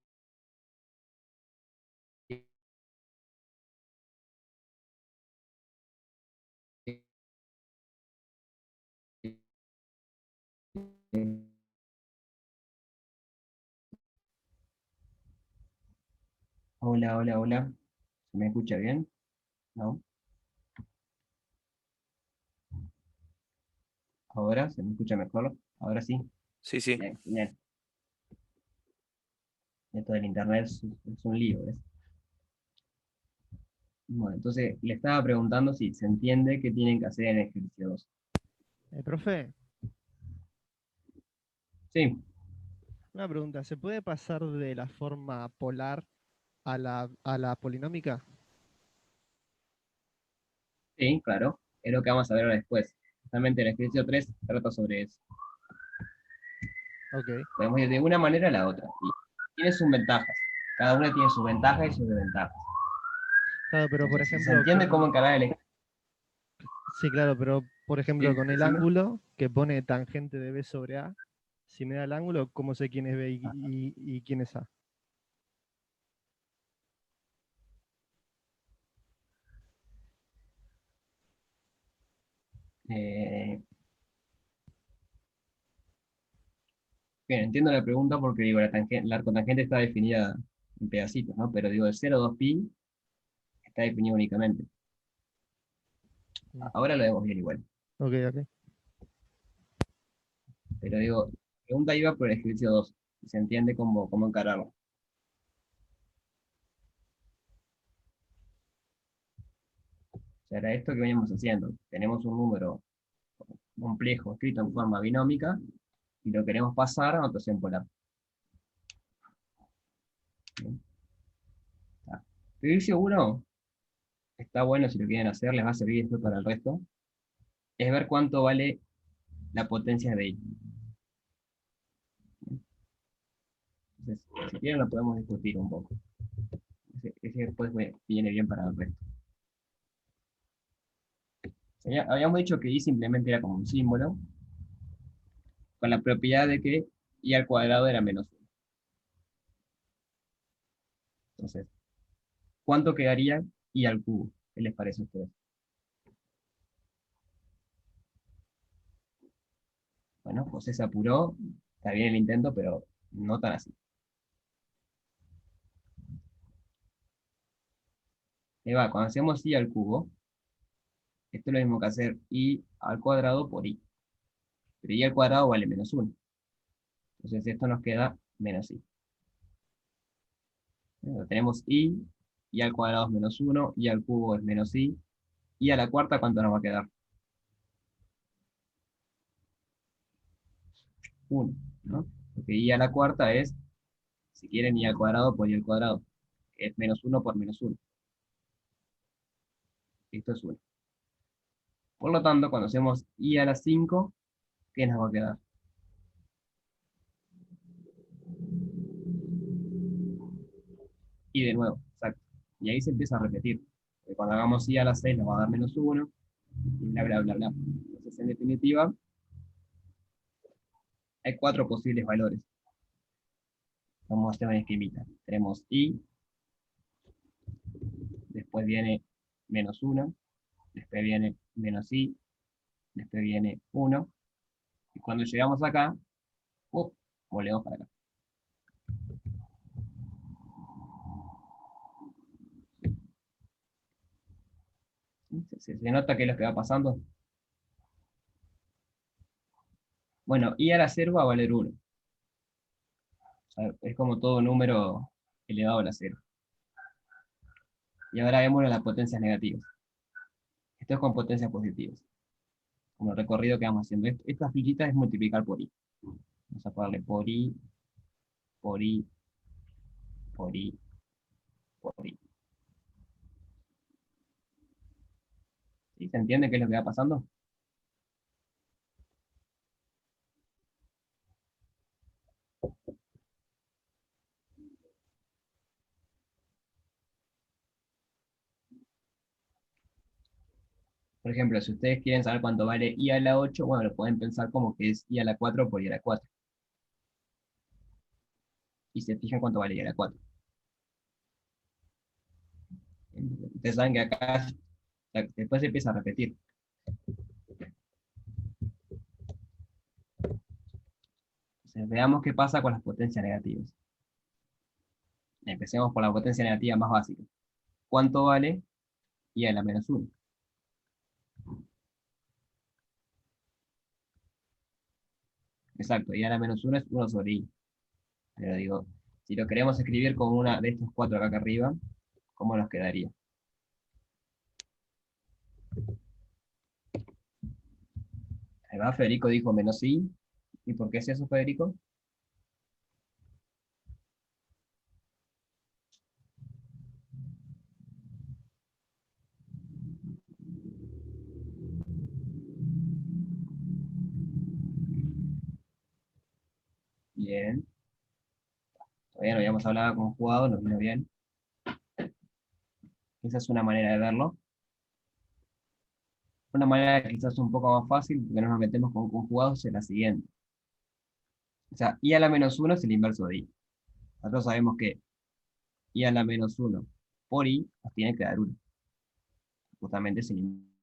Hola, hola, hola. ¿Se me escucha bien? ¿No? ¿Ahora se me escucha mejor? Ahora sí. Sí, sí. Bien, genial. Esto del internet es un lío, ¿ves? Bueno, entonces le estaba preguntando si se entiende qué tienen que hacer en el ejercicio 2. Profe, Sí, una pregunta, ¿se puede pasar de la forma polar a la polinómica? sí, claro. Es lo que vamos a ver ahora después. Justamente el ejercicio 3 trata sobre eso. Ok. Podemos ir de una manera a la otra. Y tiene sus ventajas. Cada una tiene sus ventajas y sus desventajas. Claro, pero por Entonces, si se ejemplo, entiende cómo encarar el ejercicio, sí, claro, pero por ejemplo, con el decime. ángulo que pone tangente de B sobre A, si me da el ángulo, ¿cómo sé quién es B y quién es A? Eh, Bien, entiendo la pregunta porque digo, la arcotangente está definida en pedacitos, ¿no? Pero digo, el 0, 2 pi está definido únicamente. Mm. Ahora lo vemos bien igual. Ok, ok. Pero digo, la pregunta iba por el ejercicio 2. Y se entiende cómo encararlo. O sea, era esto que veníamos haciendo. Tenemos un número complejo escrito en forma binómica y lo queremos pasar a notación polar. Bien. Está. Ejercicio 1 está bueno si lo quieren hacer, les va a servir después para el resto. Es ver cuánto vale la potencia de I. Entonces, si quieren lo podemos discutir un poco. Ese después viene bien para el resto. Habíamos dicho que I simplemente era como un símbolo, con la propiedad de que I al cuadrado era menos 1. Entonces, ¿cuánto quedaría I al cubo? ¿Qué les parece a ustedes? Bueno, José se apuró, está bien el intento, pero no tan así. Eva, cuando hacemos I al cubo, esto es lo mismo que hacer I al cuadrado por I. Pero I al cuadrado vale menos 1. Entonces esto nos queda menos I. Tenemos I al cuadrado es menos 1, I al cubo es menos I a la cuarta, ¿cuánto nos va a quedar? 1, ¿no? Porque I a la cuarta es, si quieren, I al cuadrado por I al cuadrado, que es menos 1 por menos 1. Esto es 1. Por lo tanto, cuando hacemos I a la 5, ¿qué nos va a quedar? I de nuevo, exacto. Y ahí se empieza a repetir. Porque cuando hagamos I a la 6 nos va a dar menos 1, y bla, bla, bla, bla. Entonces, en definitiva, hay 4 posibles valores. Vamos a hacer una esquemita. Tenemos I, después viene menos 1, después viene menos I, después viene 1, y cuando llegamos acá, volvemos para acá. ¿Se nota qué es lo que va pasando? Bueno, I a la 0 va a valer 1. O sea, es como todo número elevado a la 0. Y ahora vemos las potencias negativas. Esto es con potencias positivas. Como el recorrido que vamos haciendo. Esta flechita es multiplicar por I. Vamos a ponerle por I, por I, por I, por I. ¿Sí? ¿Se entiende qué es lo que va pasando? Por ejemplo, si ustedes quieren saber cuánto vale I a la 8, bueno, lo pueden pensar como que es I a la 4 por I a la 4. Y se fijan cuánto vale I a la 4. Ustedes saben que acá después se empieza a repetir. Entonces, veamos qué pasa con las potencias negativas. Empecemos por la potencia negativa más básica. ¿Cuánto vale i a la menos 1? Exacto, i a la menos 1 es 1 sobre i. Pero digo, si lo queremos escribir como una de estos cuatro acá arriba, ¿cómo nos quedaría? Ahí va, Federico dijo menos i. ¿Y por qué es eso, Federico? Bien. Todavía no habíamos hablado con conjugado, nos vino bien. Esa es una manera de verlo. Una manera quizás un poco más fácil, porque no nos metemos con conjugados, es la siguiente. O sea, i a la menos 1 es el inverso de i. Nosotros sabemos que i a la menos 1 por i nos tiene que dar 1. Justamente es el inverso.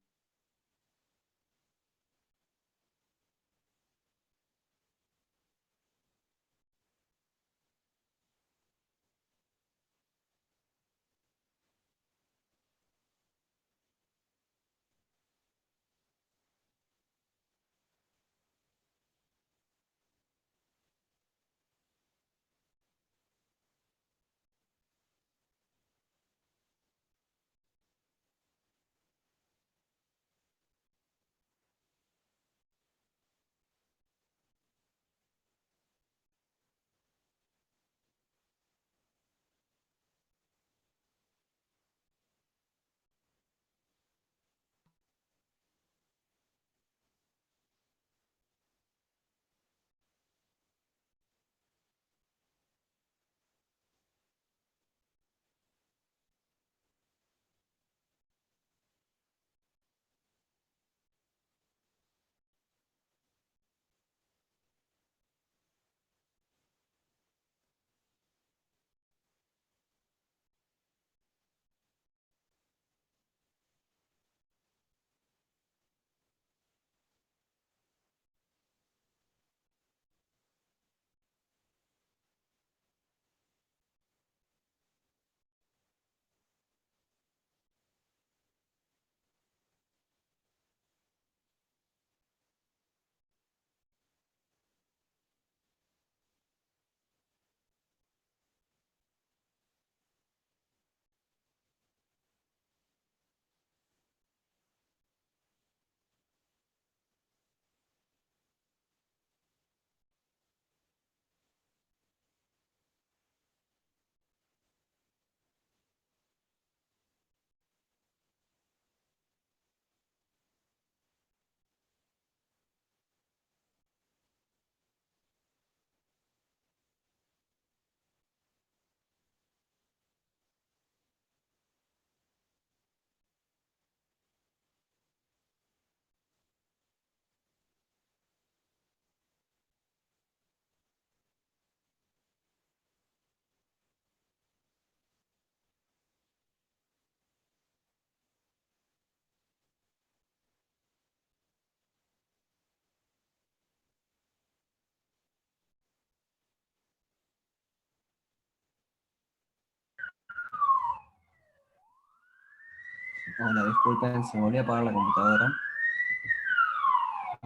Hola, disculpen, se me olvidó apagar la computadora.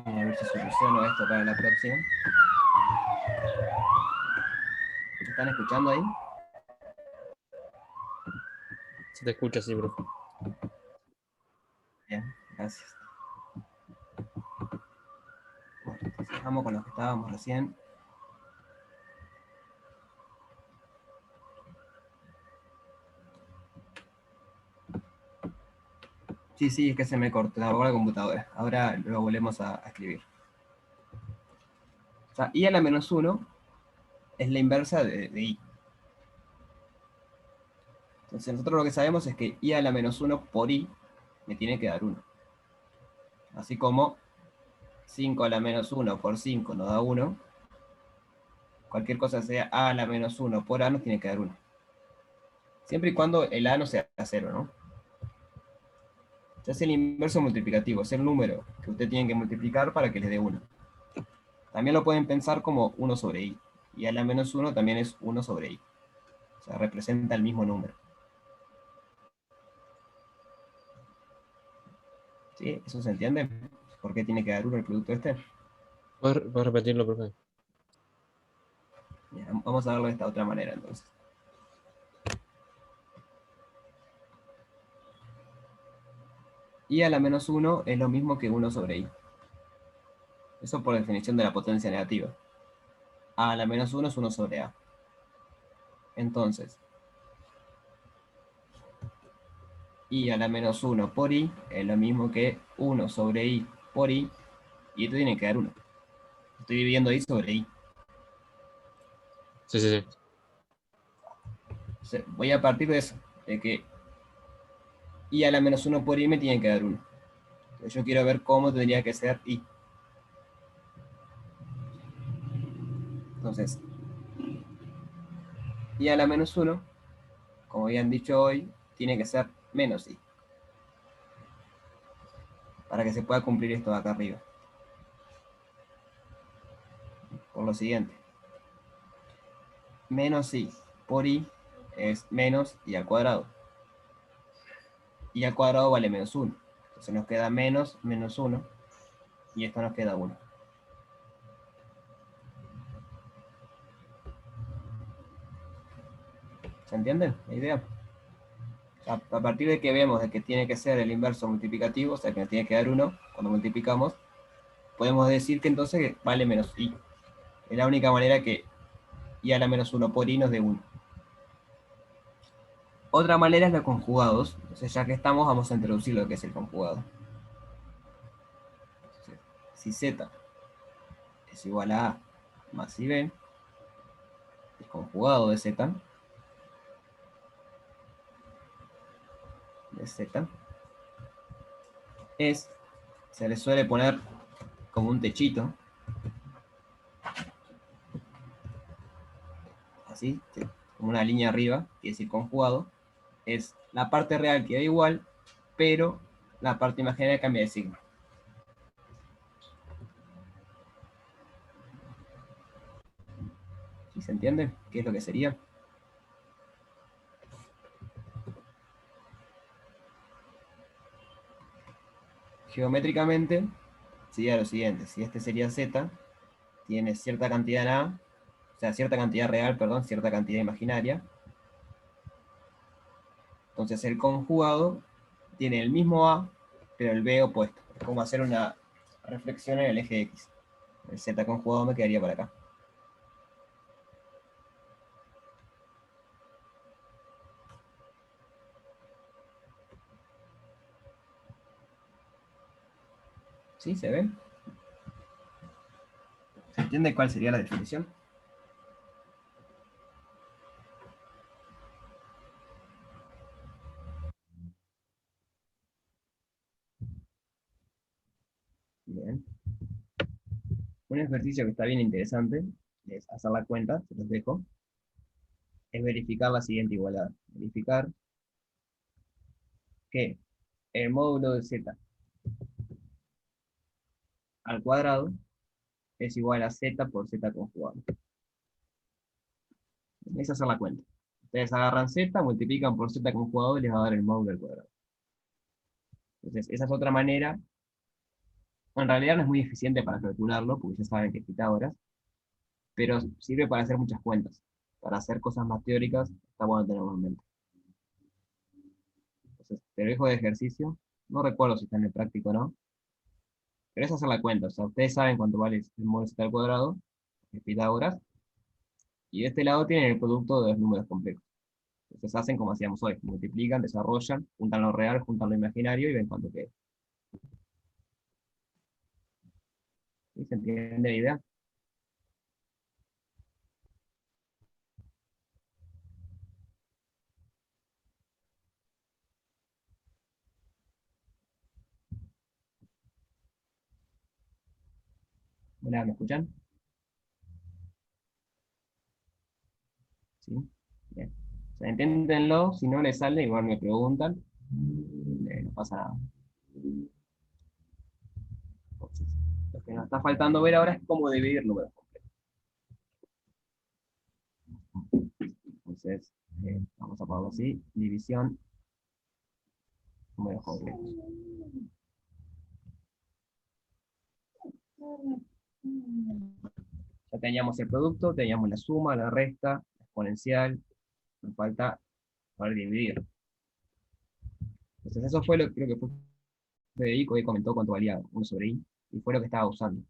A ver si soluciono esto para la próxima. ¿Me están escuchando ahí? Se te escucha, sí, bro. Bien, gracias. Bueno, entonces vamos con los que estábamos recién. Sí, sí, es que se me cortó la computadora. Ahora lo volvemos a escribir. O sea, i a la menos 1 es la inversa de i. Entonces nosotros lo que sabemos es que i a la menos 1 por i me tiene que dar 1. Así como 5 a la menos 1 por 5 nos da 1. Cualquier cosa sea a la menos 1 por a nos tiene que dar 1. Siempre y cuando el a no sea 0, ¿no? Es el inverso multiplicativo, es el número que usted tiene que multiplicar para que les dé 1. También lo pueden pensar como 1 sobre i. Y a la menos 1 también es 1 sobre i. O sea, representa el mismo número. ¿Sí? ¿Eso se entiende? ¿Por qué tiene que dar 1 el producto este? ¿Puedes repetirlo, profe? Bien, vamos a verlo de esta otra manera entonces. I a la menos 1 es lo mismo que 1 sobre I. Eso por definición de la potencia negativa. A la menos 1 es 1 sobre A. Entonces, I a la menos 1 por I es lo mismo que 1 sobre I por I, y esto tiene que dar 1. Estoy dividiendo I sobre I. Sí, sí, sí. Entonces, voy a partir de eso, de que I a la menos 1 por I me tiene que dar 1. Entonces, yo quiero ver cómo tendría que ser I. Entonces, I a la menos 1, como habían dicho hoy, tiene que ser menos I, para que se pueda cumplir esto de acá arriba. Por lo siguiente, menos I por I es menos I al cuadrado. I al cuadrado vale menos 1. Entonces nos queda menos 1, y esto nos queda 1. ¿Se entiende la idea? A partir de que vemos de que tiene que ser el inverso multiplicativo, o sea que nos tiene que dar 1 cuando multiplicamos, podemos decir que entonces vale menos I. Es la única manera que I a la menos 1 por I nos dé 1. Otra manera es los conjugados. Entonces, ya que estamos, vamos a introducir lo que es el conjugado. Entonces, si Z es igual a A más IB, el conjugado de Z es, se le suele poner como un techito, así, como una línea arriba, que es el conjugado, es la parte real que da igual, pero la parte imaginaria cambia de signo. ¿Sí se entiende? ¿Qué es lo que sería? Geométricamente sería lo siguiente: si este sería Z, tiene cierta cantidad en A, o sea, cierta cantidad real, perdón, cierta cantidad imaginaria. Entonces el conjugado tiene el mismo A, pero el B opuesto. Es como hacer una reflexión en el eje X. El Z conjugado me quedaría por acá. ¿Sí? ¿Se ve? ¿Se entiende cuál sería la definición? Bien. Un ejercicio que está bien interesante es hacer la cuenta, se los dejo, es verificar la siguiente igualdad. Verificar que el módulo de Z al cuadrado es igual a Z por Z conjugado. Es hacer la cuenta. Ustedes agarran Z, multiplican por Z conjugado y les va a dar el módulo al cuadrado. Entonces, esa es otra manera. En realidad no es muy eficiente para calcularlo, porque ya saben que es Pitágoras, pero sirve para hacer muchas cuentas. Para hacer cosas más teóricas, está bueno tenerlo en mente. Entonces, te lo dejo de ejercicio. No recuerdo si está en el práctico o no, pero es hacer la cuenta. O sea, ustedes saben cuánto vale el módulo Z al cuadrado, es Pitágoras, y de este lado tienen el producto de los números complejos. Entonces hacen como hacíamos hoy, multiplican, desarrollan, juntan lo real, juntan lo imaginario y ven cuánto queda. ¿Sí? ¿Se entiende la idea? Hola, ¿me escuchan? ¿Sí? Bien. O sea, inténtenlo, si no les sale, igual me preguntan, no pasa nada. Entonces, lo que nos está faltando ver ahora es cómo dividir números complejos. Entonces, vamos a ponerlo así, división, números complejos. Ya teníamos el producto, teníamos la suma, la resta, la exponencial, nos falta poder dividir. Entonces eso fue lo creo que fue Federico que comentó cuánto valía 1 sobre i, y fue lo que estaba usando.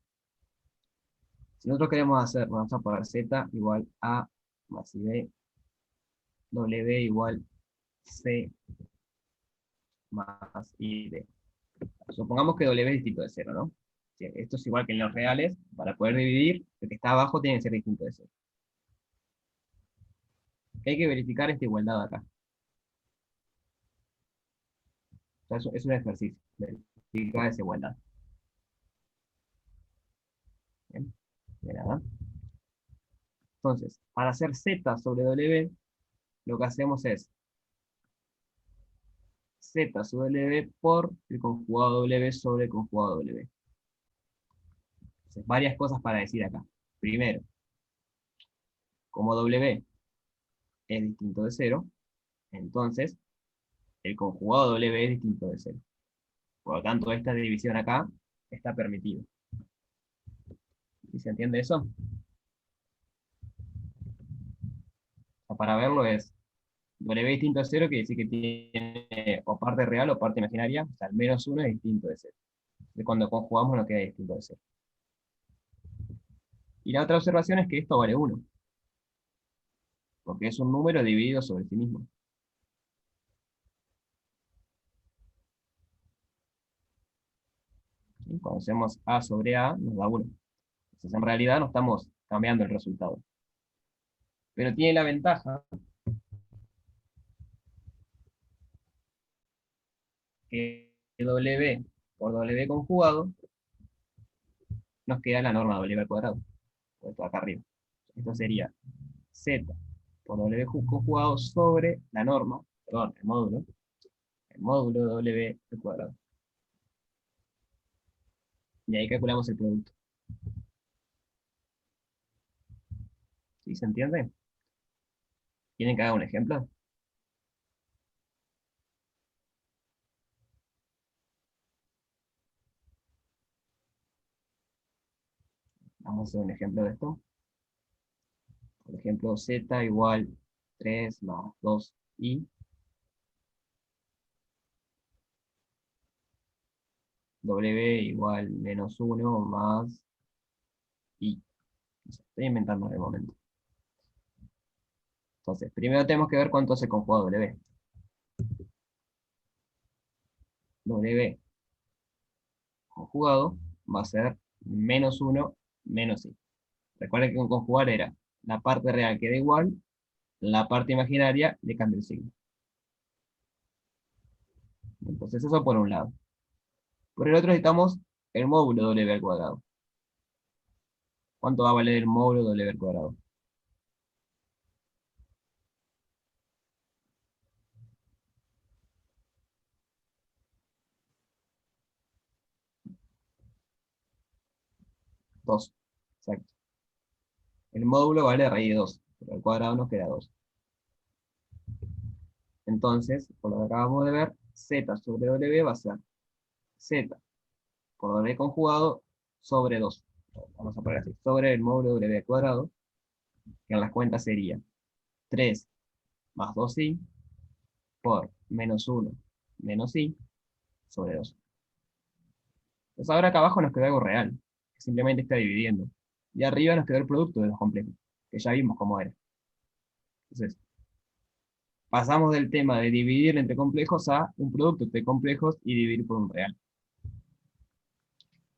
Si nosotros queremos hacer, vamos a poner z igual a más b, w igual c más id. Supongamos que w es distinto de 0, ¿no? Sí, esto es igual que en los reales, para poder dividir, el que está abajo tiene que ser distinto de 0. Hay que verificar esta igualdad acá. O sea, es un ejercicio, verificar esa igualdad. Bien, de nada. Entonces, para hacer z sobre w, lo que hacemos es z sobre w por el conjugado w sobre el conjugado w. Entonces, varias cosas para decir acá. Primero, como w es distinto de 0, entonces el conjugado w es distinto de 0. Por lo tanto, esta división acá está permitida. ¿Sí se entiende eso? O sea, para verlo es w distinto de 0 quiere decir que tiene o parte real o parte imaginaria, o sea, el menos 1 es distinto de 0. De cuando conjugamos nos queda distinto de 0. Y la otra observación es que esto vale 1, porque es un número dividido sobre sí mismo. ¿Sí? Cuando hacemos a sobre a, nos da 1. Entonces en realidad no estamos cambiando el resultado. Pero tiene la ventaja que w por w conjugado nos queda la norma w al cuadrado. Esto acá arriba. Esto sería z por w conjugado sobre la norma, perdón, el módulo de w al cuadrado. Y ahí calculamos el producto. ¿Sí se entiende? ¿Tienen que haga un ejemplo? Vamos a hacer un ejemplo de esto. Por ejemplo, z igual 3 más 2i. W igual menos 1 más i. Estoy inventando en el momento. Entonces, primero tenemos que ver cuánto se conjuga W. W conjugado va a ser menos 1 menos i. Recuerden que un conjugar era la parte real queda igual, la parte imaginaria le cambia el signo. Entonces eso por un lado. Por el otro necesitamos el módulo W al cuadrado. ¿Cuánto va a valer el módulo W al cuadrado? Dos. Exacto. El módulo vale raíz de 2, pero al cuadrado nos queda 2. Entonces, por lo que acabamos de ver, z sobre w va a ser z por w conjugado sobre 2. Vamos a poner así, sobre el módulo w al cuadrado, que en las cuentas sería 3 más 2i por menos 1 menos i sobre 2. Entonces ahora acá abajo nos quedó algo real, que simplemente está dividiendo. Y arriba nos quedó el producto de los complejos, que ya vimos cómo era. Entonces, pasamos del tema de dividir entre complejos a un producto de complejos y dividir por un real.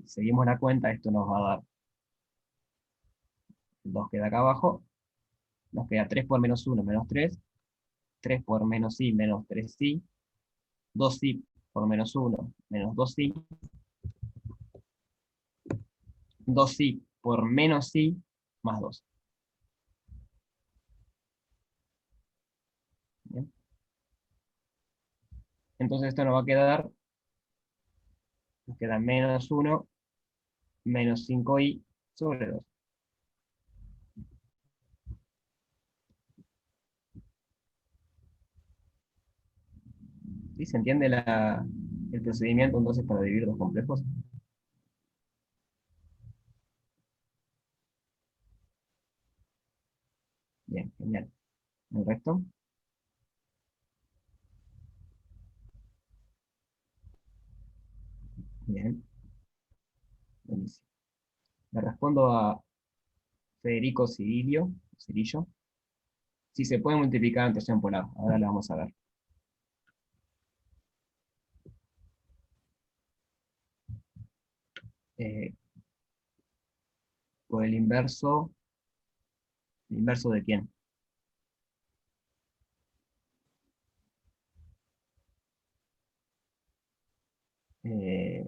Si seguimos la cuenta, esto nos va a dar 2 queda acá abajo, nos queda 3 por menos 1 menos 3, 3 por menos i menos 3i, 2i por menos 1 menos 2i, 2i por menos i más 2. ¿Bien? Entonces esto nos va a quedar, nos queda menos 1 menos 5i sobre 2. ¿Sí? ¿Se entiende el procedimiento entonces para dividir dos complejos? Bien, genial. ¿El resto? Bien, buenísimo. Le respondo a Federico Cirillo. Si se puede multiplicar en torsión polar. Ahora lo vamos a ver. Eh, por ¿el inverso de quién? Eh,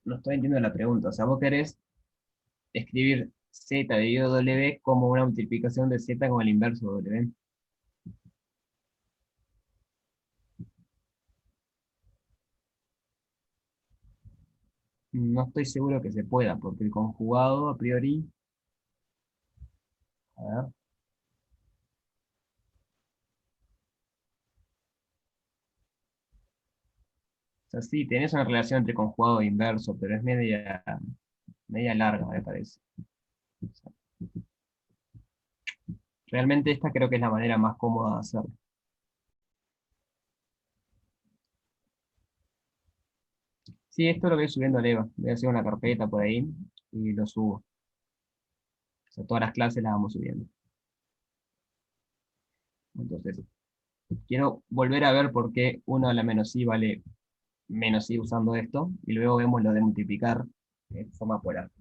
no estoy entendiendo la pregunta. O sea, vos querés escribir z dividido w como una multiplicación de z con el inverso de w. No estoy seguro que se pueda, porque el conjugado a priori, a ver, o sea, sí, tenés una relación entre conjugado e inverso, pero es media larga, me parece. O sea, realmente esta creo que es la manera más cómoda de hacerlo. Sí, esto lo voy subiendo a Eva. Voy a hacer una carpeta por ahí y lo subo. O sea, todas las clases las vamos subiendo. Entonces, quiero volver a ver por qué 1 a la menos i vale menos i usando esto, y luego vemos lo de multiplicar de forma polar.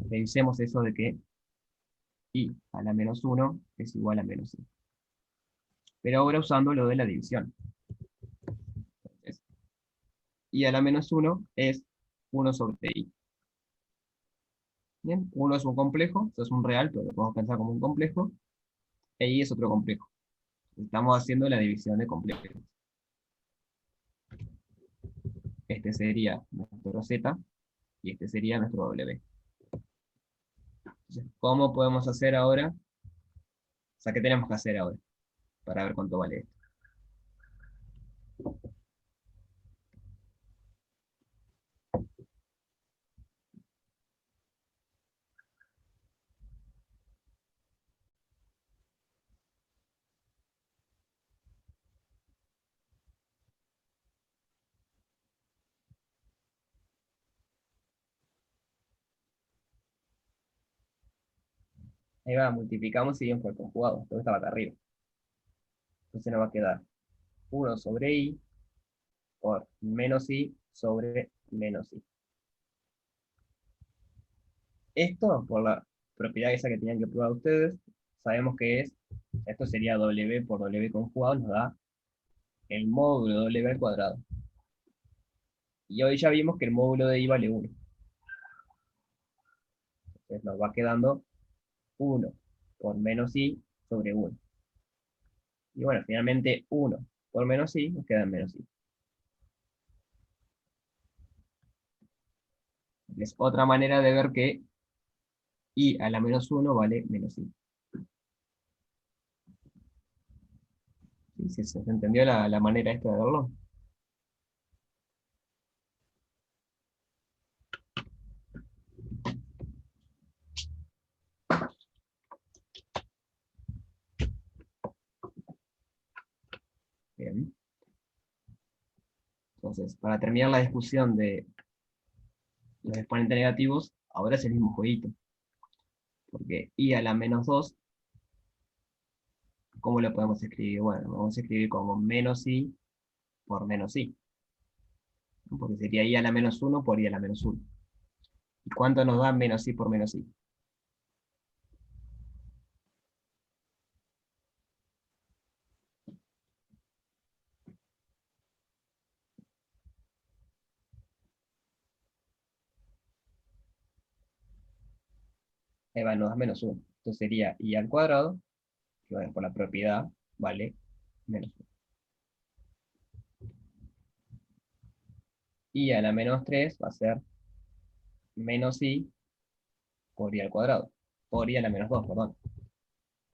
Revisemos eso de que i a la menos 1 es igual a menos i. Pero ahora usando lo de la división. Entonces, i a la menos 1 es 1 sobre i. Bien, 1 es un complejo, esto es un real, pero lo podemos pensar como un complejo, e i es otro complejo. Estamos haciendo la división de complejos. Este sería nuestro z, y este sería nuestro w. Entonces, ¿cómo podemos hacer ahora? O sea, ¿qué tenemos que hacer ahora? Para ver cuánto vale esto. Ahí va, multiplicamos y bien por el conjugado. Esto estaba acá arriba. Entonces nos va a quedar 1 sobre i por menos i sobre menos i. Esto, por la propiedad esa que tenían que probar ustedes, sabemos que esto sería w por w conjugado, nos da el módulo de w al cuadrado. Y hoy ya vimos que el módulo de i vale 1. Entonces nos va quedando 1 por menos i sobre 1. Y bueno, finalmente 1 por menos i nos queda en menos i. Es otra manera de ver que i a la menos 1 vale menos i. ¿Sí? ¿Se entendió la manera esta de verlo? Bien. Entonces, para terminar la discusión de los exponentes negativos, ahora es el mismo jueguito. Porque i a la menos 2, ¿cómo lo podemos escribir? Bueno, vamos a escribir como menos i por menos i. ¿No? Porque sería i a la menos 1 por i a la menos 1. ¿Y cuánto nos da menos i por menos i? Ahí va, nos da menos 1. Entonces sería i al cuadrado, que bueno, por la propiedad vale menos 1. y a la menos 3 va a ser menos i por i al cuadrado. Por i a la menos 2, perdón.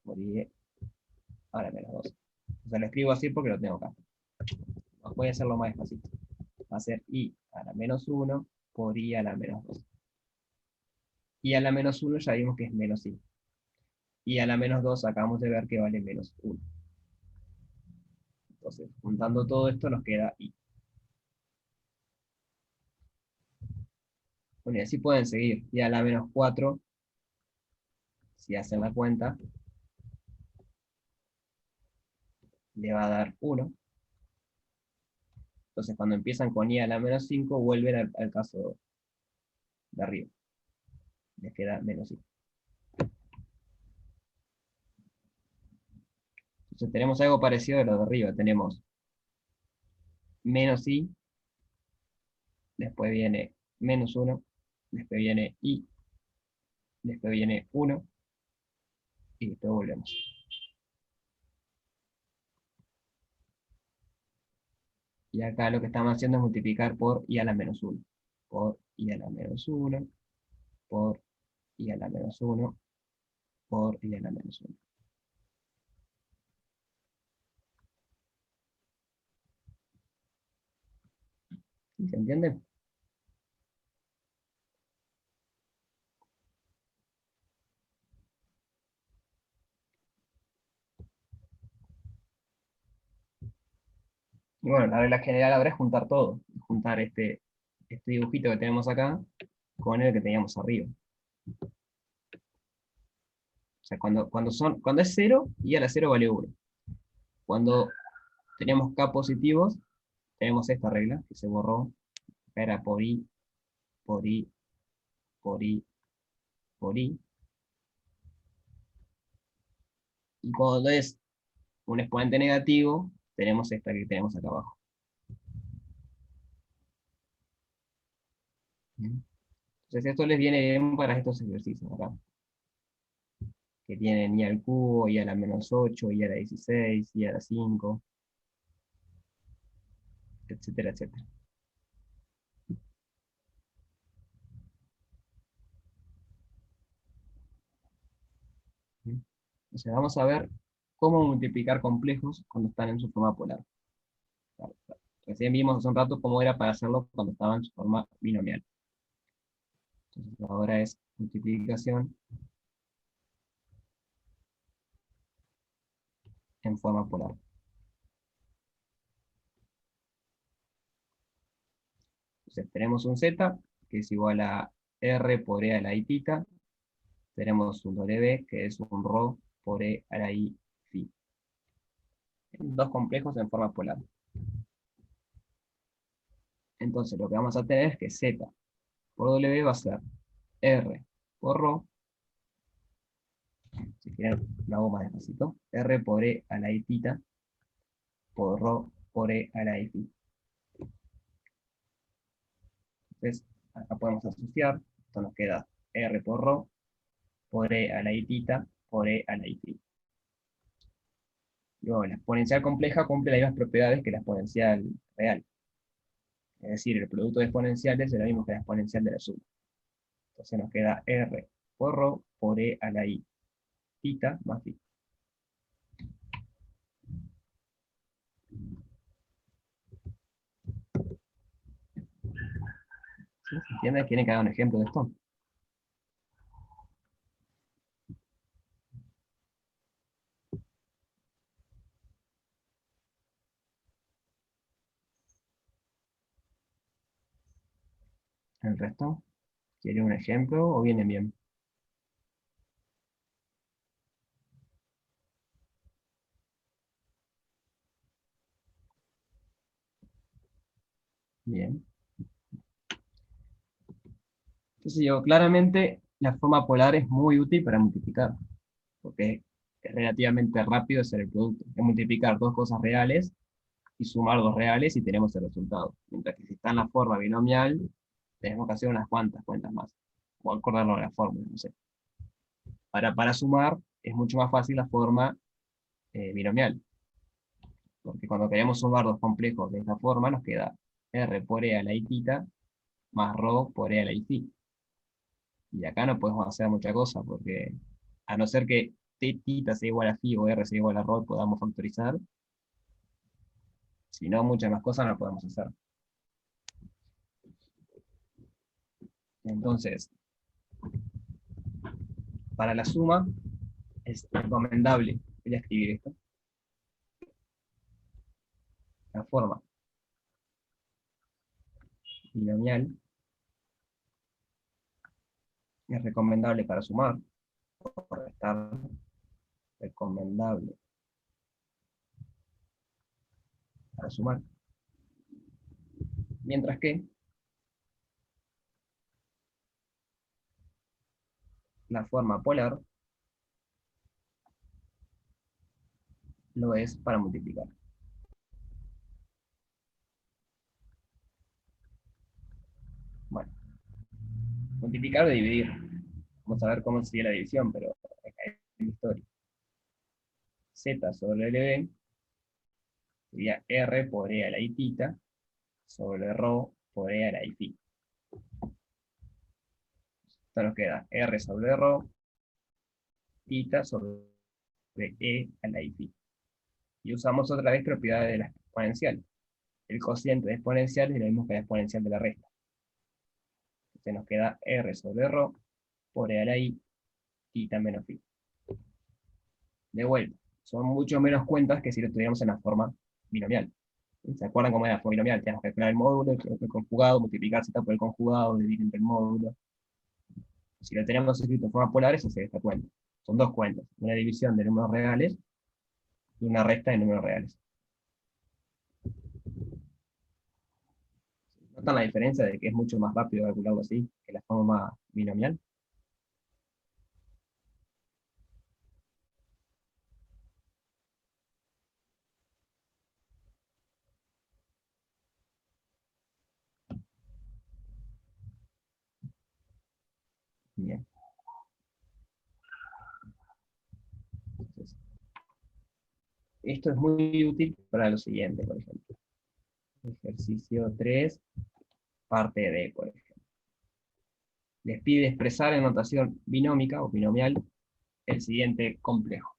Por i a la menos 2. O sea, lo escribo así porque lo tengo acá. Voy a hacerlo más despacito. Va a ser i a la menos 1 por i a la menos 2. I a la menos 1 ya vimos que es menos i. Y a la menos 2 acabamos de ver que vale menos 1. Entonces, juntando todo esto nos queda i. Bueno, y así pueden seguir. Y a la menos 4, si hacen la cuenta, le va a dar 1. Entonces, cuando empiezan con i a la menos 5, vuelven al caso de arriba. Les queda menos i. Entonces, tenemos algo parecido a lo de arriba. Tenemos menos i, después viene menos 1, después viene i, después viene 1, y después volvemos. Y acá lo que estamos haciendo es multiplicar por i a la menos 1. Por i a la menos 1, por i a la menos 1, por i a la menos 1. ¿Se entiende? Y bueno, la regla general ahora es juntar todo. Juntar este dibujito que tenemos acá con el que teníamos arriba. O sea, cuando es 0, i a la 0 vale 1. Cuando tenemos k positivos, tenemos esta regla que se borró. Acá era por i, por i, por i, por i. Y cuando es un exponente negativo, tenemos esta que tenemos acá abajo. Bien. Entonces esto les viene bien para estos ejercicios acá. Que tienen i al cubo, i a la menos 8, i a la 16, i a la 5, etcétera, etcétera. Bien. Entonces vamos a ver cómo multiplicar complejos cuando están en su forma polar. Claro, claro. Recién vimos hace un rato cómo era para hacerlo cuando estaba en su forma binomial. Entonces ahora es multiplicación en forma polar. Entonces tenemos un z, que es igual a r por e a la i tita. Tenemos un w, que es un rho por e a la i phi. Dos complejos en forma polar. Entonces lo que vamos a tener es que z por w va a ser r por rho, si quieren lo hago más despacito, r por e a la i tita por rho por e a la i phi. Entonces acá podemos asociar, esto nos queda r por rho por e a la i tita por e a la i phi. Luego la exponencial compleja cumple las mismas propiedades que la exponencial real. Es decir, el producto de exponenciales es lo mismo que la exponencial de la suma. Entonces nos queda r por rho por e a la i tita más phi. ¿Sí? ¿Se entiende? ¿Quieren que haga un ejemplo de esto? ¿El resto? ¿Quieren un ejemplo o vienen bien? Bien. Entonces yo, claramente la forma polar es muy útil para multiplicar, porque es relativamente rápido hacer el producto. Es multiplicar dos cosas reales y sumar dos reales y tenemos el resultado. Mientras que si está en la forma binomial, tenemos que hacer unas cuantas cuentas más. O acordarlo de la fórmula, no sé. Para sumar es mucho más fácil la forma binomial. Porque cuando queremos sumar dos complejos de esta forma, nos queda R por E a la I tita más rho por E a la I phi. Y acá no podemos hacer mucha cosa, porque a no ser que t tita sea igual a phi o R sea igual a rho, podamos factorizar. Si no, muchas más cosas no podemos hacer. Entonces, para la suma, es recomendable, voy a escribir esto, la forma binomial es recomendable para sumar, o restar, recomendable para sumar. Mientras que la forma polar lo es para multiplicar. Bueno, multiplicar o dividir. Vamos a ver cómo sería la división, pero acá es la historia. Z sobre LB sería R por E a la I tita sobre rho por E a la I phi. Esto nos queda R sobre rho tita sobre E a la I phi. Y usamos otra vez propiedades de la exponencial. El cociente de exponencial es lo mismo que la exponencial de la resta. Entonces nos queda R sobre rho por E a la I tita menos phi. De vuelta, son mucho menos cuentas que si lo tuviéramos en la forma binomial. ¿Se acuerdan cómo era la forma binomial? Tenemos que calcular el módulo, el conjugado, multiplicar z por el conjugado, dividir entre el módulo. Si lo tenemos escrito en forma polar, eso se esta cuenta. Son dos cuentas, una división de números reales y una resta de números reales. ¿Notan la diferencia de que es mucho más rápido calcularlo así que la forma binomial? Bien. Entonces, esto es muy útil para lo siguiente, por ejemplo. Ejercicio 3, parte D, por ejemplo. Les pide expresar en notación binómica o binomial el siguiente complejo.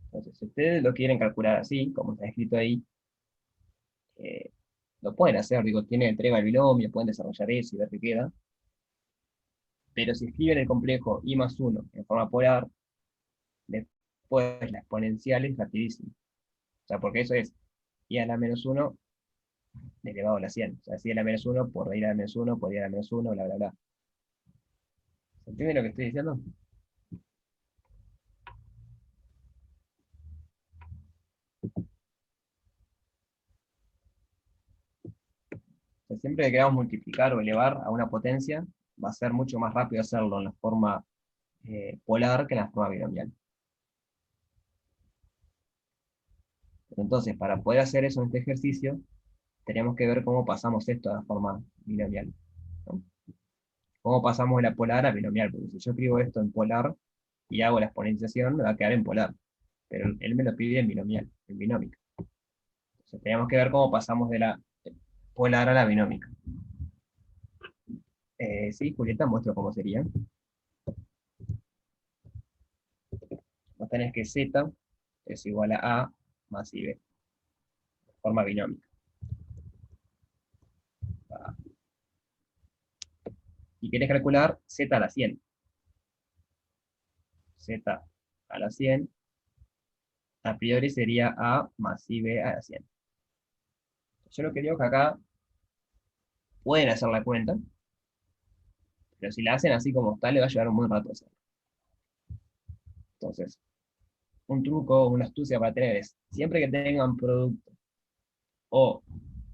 Entonces, si ustedes lo quieren calcular así, como está escrito ahí, lo pueden hacer, digo, tiene entrega al binomio, pueden desarrollar eso y ver qué queda. Pero si escriben el complejo i más 1 en forma polar, después la exponencial es rapidísimo. O sea, porque eso es i a la menos 1 elevado a la 100. O sea, si a la menos 1 por i a la menos 1 por i a la menos 1, bla, bla, bla. ¿Se entiende lo que estoy diciendo? O sea, siempre que queramos multiplicar o elevar a una potencia, va a ser mucho más rápido hacerlo en la forma polar que en la forma binomial. Entonces, para poder hacer eso en este ejercicio, tenemos que ver cómo pasamos esto a la forma binomial, ¿no? Cómo pasamos de la polar a binomial, porque si yo escribo esto en polar y hago la exponenciación, me va a quedar en polar, pero él me lo pide en binomial, en binómica. Entonces, tenemos que ver cómo pasamos de la polar a la binómica. Sí, Julieta, muestro cómo sería. Vos tenés que z es igual a a más ib, de forma binómica. Y querés calcular z a la 100. Z a la 100, a priori sería a más ib a la 100. Yo lo que digo es que acá pueden hacer la cuenta, pero si la hacen así como está, le va a llevar un buen rato hacerlo. Entonces, un truco, una astucia para tener es, siempre que tengan producto o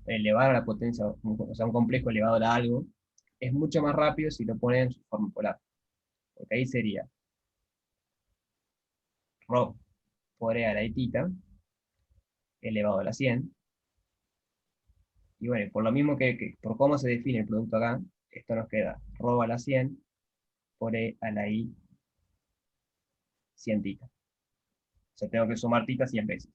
elevar a la potencia, o sea, un complejo elevado a algo, es mucho más rápido si lo ponen en su forma polar. Porque ahí sería ρ por e a la tita elevado a la 100. Y bueno, por lo mismo por cómo se define el producto acá, esto nos queda ρ a la 100 por e a la i 100 tita. O sea, tengo que sumar tita 100 veces.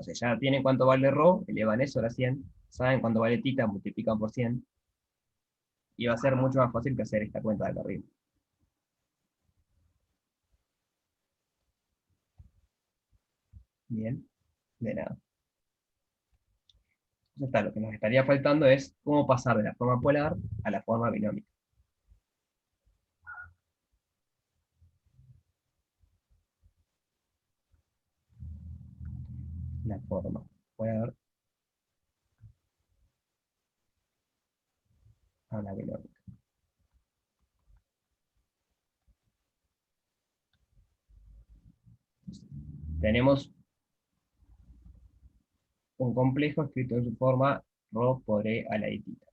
Entonces ya tienen cuánto vale ρ, elevan eso a la 100, saben cuánto vale tita, multiplican por 100, y va a ser mucho más fácil que hacer esta cuenta de acá arriba. Bien, de nada. Entonces está, lo que nos estaría faltando es cómo pasar de la forma polar a la forma binómica. La forma polar a la binómica. Tenemos un complejo escrito en su forma ρ por e a la i tita.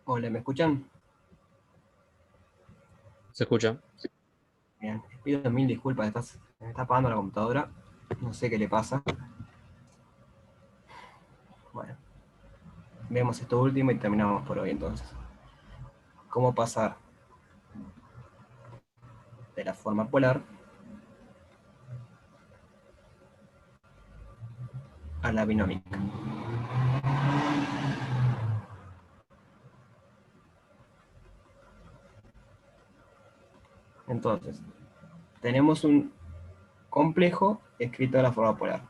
Hola, ¿me escuchan? ¿Se escucha? Bien, les pido mil disculpas, me está apagando la computadora, no sé qué le pasa. Bueno, vemos esto último y terminamos por hoy entonces. ¿Cómo pasar de la forma polar a la binómica? Entonces, tenemos un complejo escrito de la forma polar.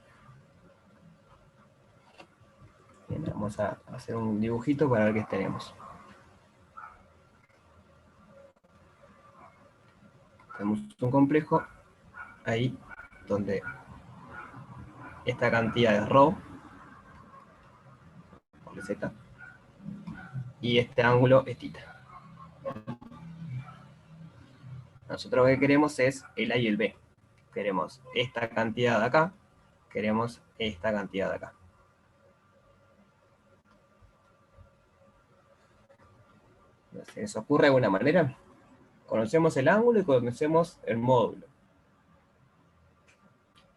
Bien, vamos a hacer un dibujito para ver qué tenemos. Tenemos un complejo ahí donde esta cantidad es ρ por z y este ángulo es tita. Nosotros lo que queremos es el A y el B. Queremos esta cantidad de acá, queremos esta cantidad de acá. ¿Se les ocurre alguna manera? Conocemos el ángulo y conocemos el módulo.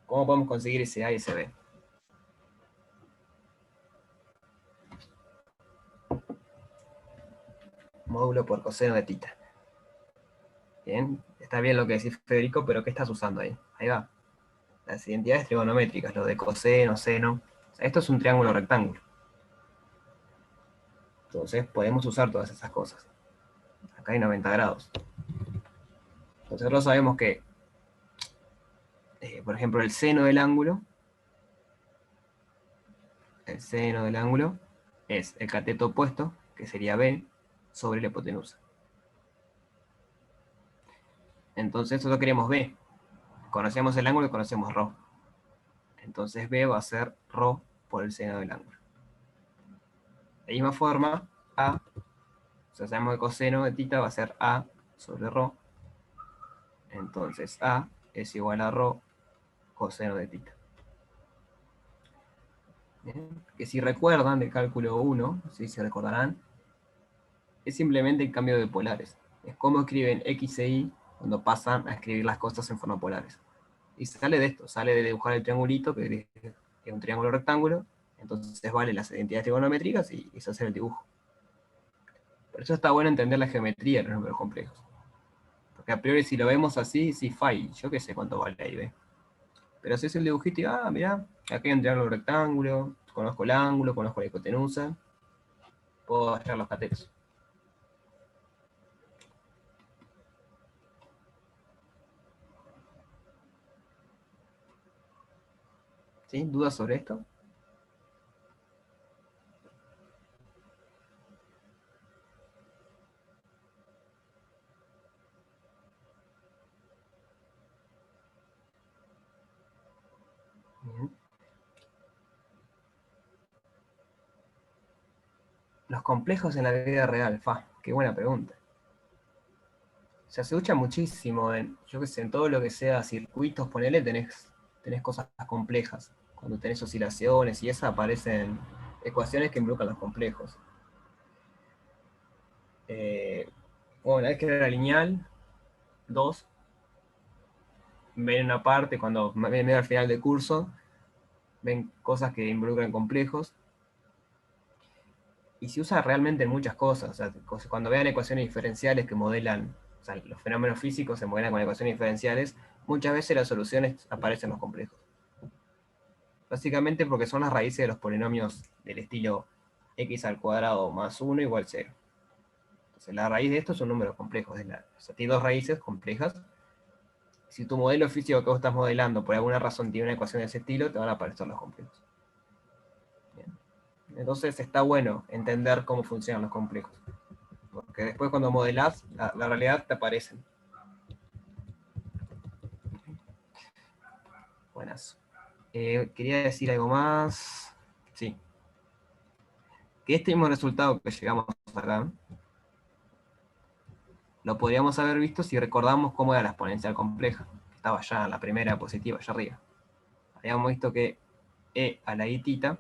¿Cómo podemos conseguir ese A y ese B? Módulo por coseno de tita. Bien, está bien lo que decís, Federico, pero ¿qué estás usando ahí? Ahí va. Las identidades trigonométricas, lo de coseno, seno. O sea, esto es un triángulo rectángulo. Entonces podemos usar todas esas cosas. Acá hay 90 grados. Entonces nosotros sabemos que, por ejemplo, el seno del ángulo es el cateto opuesto, que sería B, sobre la hipotenusa. Entonces nosotros queremos B. Conocemos el ángulo y conocemos ρ. Entonces B va a ser ρ por el seno del ángulo. De la misma forma, A, o sea, sabemos que coseno de tita va a ser A sobre ρ. Entonces A es igual a ρ coseno de tita. Bien. Que si recuerdan del cálculo 1, si se recordarán, es simplemente el cambio de polares. Es cómo escriben X e Y cuando pasan a escribir las cosas en forma polares. Y sale de esto, sale de dibujar el triangulito, que es un triángulo rectángulo, entonces vale las identidades trigonométricas y eso hace el dibujo. Por eso está bueno entender la geometría de los números complejos. Porque a priori si lo vemos así, sí fai, yo qué sé cuánto vale ahí, ¿ve? Pero si es el dibujito y, mirá, acá hay un triángulo rectángulo, conozco el ángulo, conozco la hipotenusa, puedo hallar los catetos. ¿Sí? ¿Dudas sobre esto? Bien. Los complejos en la vida real, qué buena pregunta. O sea, se usa muchísimo yo qué sé, en todo lo que sea circuitos, ponele, tenés cosas complejas. Cuando tenés oscilaciones y esas aparecen ecuaciones que involucran los complejos. Bueno, una vez que era lineal, 2, ven una parte, cuando ven al final del curso, ven cosas que involucran complejos. Y se usa realmente en muchas cosas. O sea, cuando vean ecuaciones diferenciales que modelan, o sea, los fenómenos físicos se modelan con ecuaciones diferenciales, muchas veces las soluciones aparecen en los complejos. Básicamente porque son las raíces de los polinomios del estilo x al cuadrado más 1 igual 0. Entonces la raíz de esto son números complejos. O sea, tiene dos raíces complejas. Si tu modelo físico que vos estás modelando por alguna razón tiene una ecuación de ese estilo, te van a aparecer los complejos. Bien. Entonces está bueno entender cómo funcionan los complejos. Porque después cuando modelás, la realidad te aparecen. Buenas. Quería decir algo más. Sí. Que este mismo resultado que llegamos acá, lo podríamos haber visto si recordamos cómo era la exponencial compleja. Que estaba ya en la primera positiva, allá arriba. Habíamos visto que e a la i tita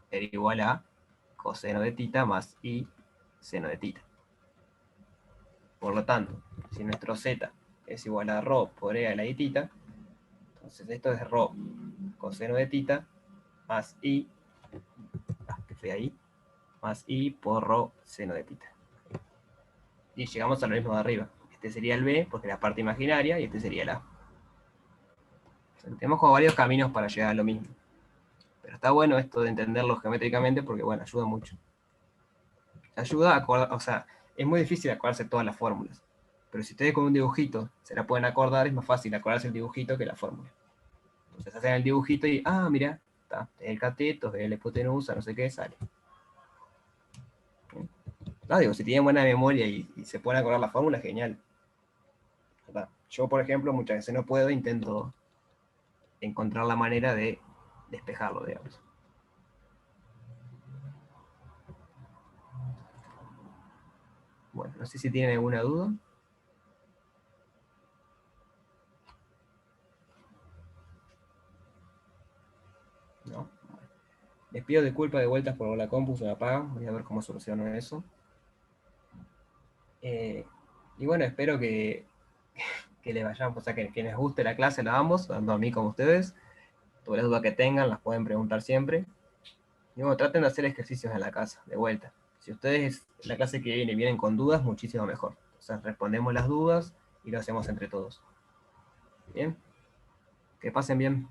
era igual a coseno de tita más i seno de tita. Por lo tanto, si nuestro z es igual a ρ por e a la i tita, entonces esto es ρ coseno de tita más i, que fue ahí, más i por ρ seno de tita. Y llegamos a lo mismo de arriba. Este sería el b, porque es la parte imaginaria, y este sería el a. O sea, tenemos como varios caminos para llegar a lo mismo. Pero está bueno esto de entenderlo geométricamente porque, bueno, ayuda mucho. Ayuda a acordar, o sea, es muy difícil acordarse todas las fórmulas. Pero si ustedes con un dibujito se la pueden acordar, es más fácil acordarse el dibujito que la fórmula. Entonces hacen el dibujito y, mira, está, el cateto, la hipotenusa, no sé qué, sale. No, digo, si tienen buena memoria y se pueden acordar la fórmula, genial. ¿Verdad? Yo, por ejemplo, muchas veces no puedo, intento encontrar la manera de despejarlo, digamos. Bueno, no sé si tienen alguna duda. ¿No? Les pido disculpas de vueltas por la compu, se me apaga. Voy a ver cómo soluciono eso. Y bueno, espero que les vayamos, o sea, que les guste la clase a ambos, tanto a mí como a ustedes. Todas las dudas que tengan las pueden preguntar siempre. Y bueno, traten de hacer ejercicios en la casa, de vuelta. Si ustedes la clase que viene vienen con dudas, muchísimo mejor. O sea, respondemos las dudas y lo hacemos entre todos. Bien, que pasen bien.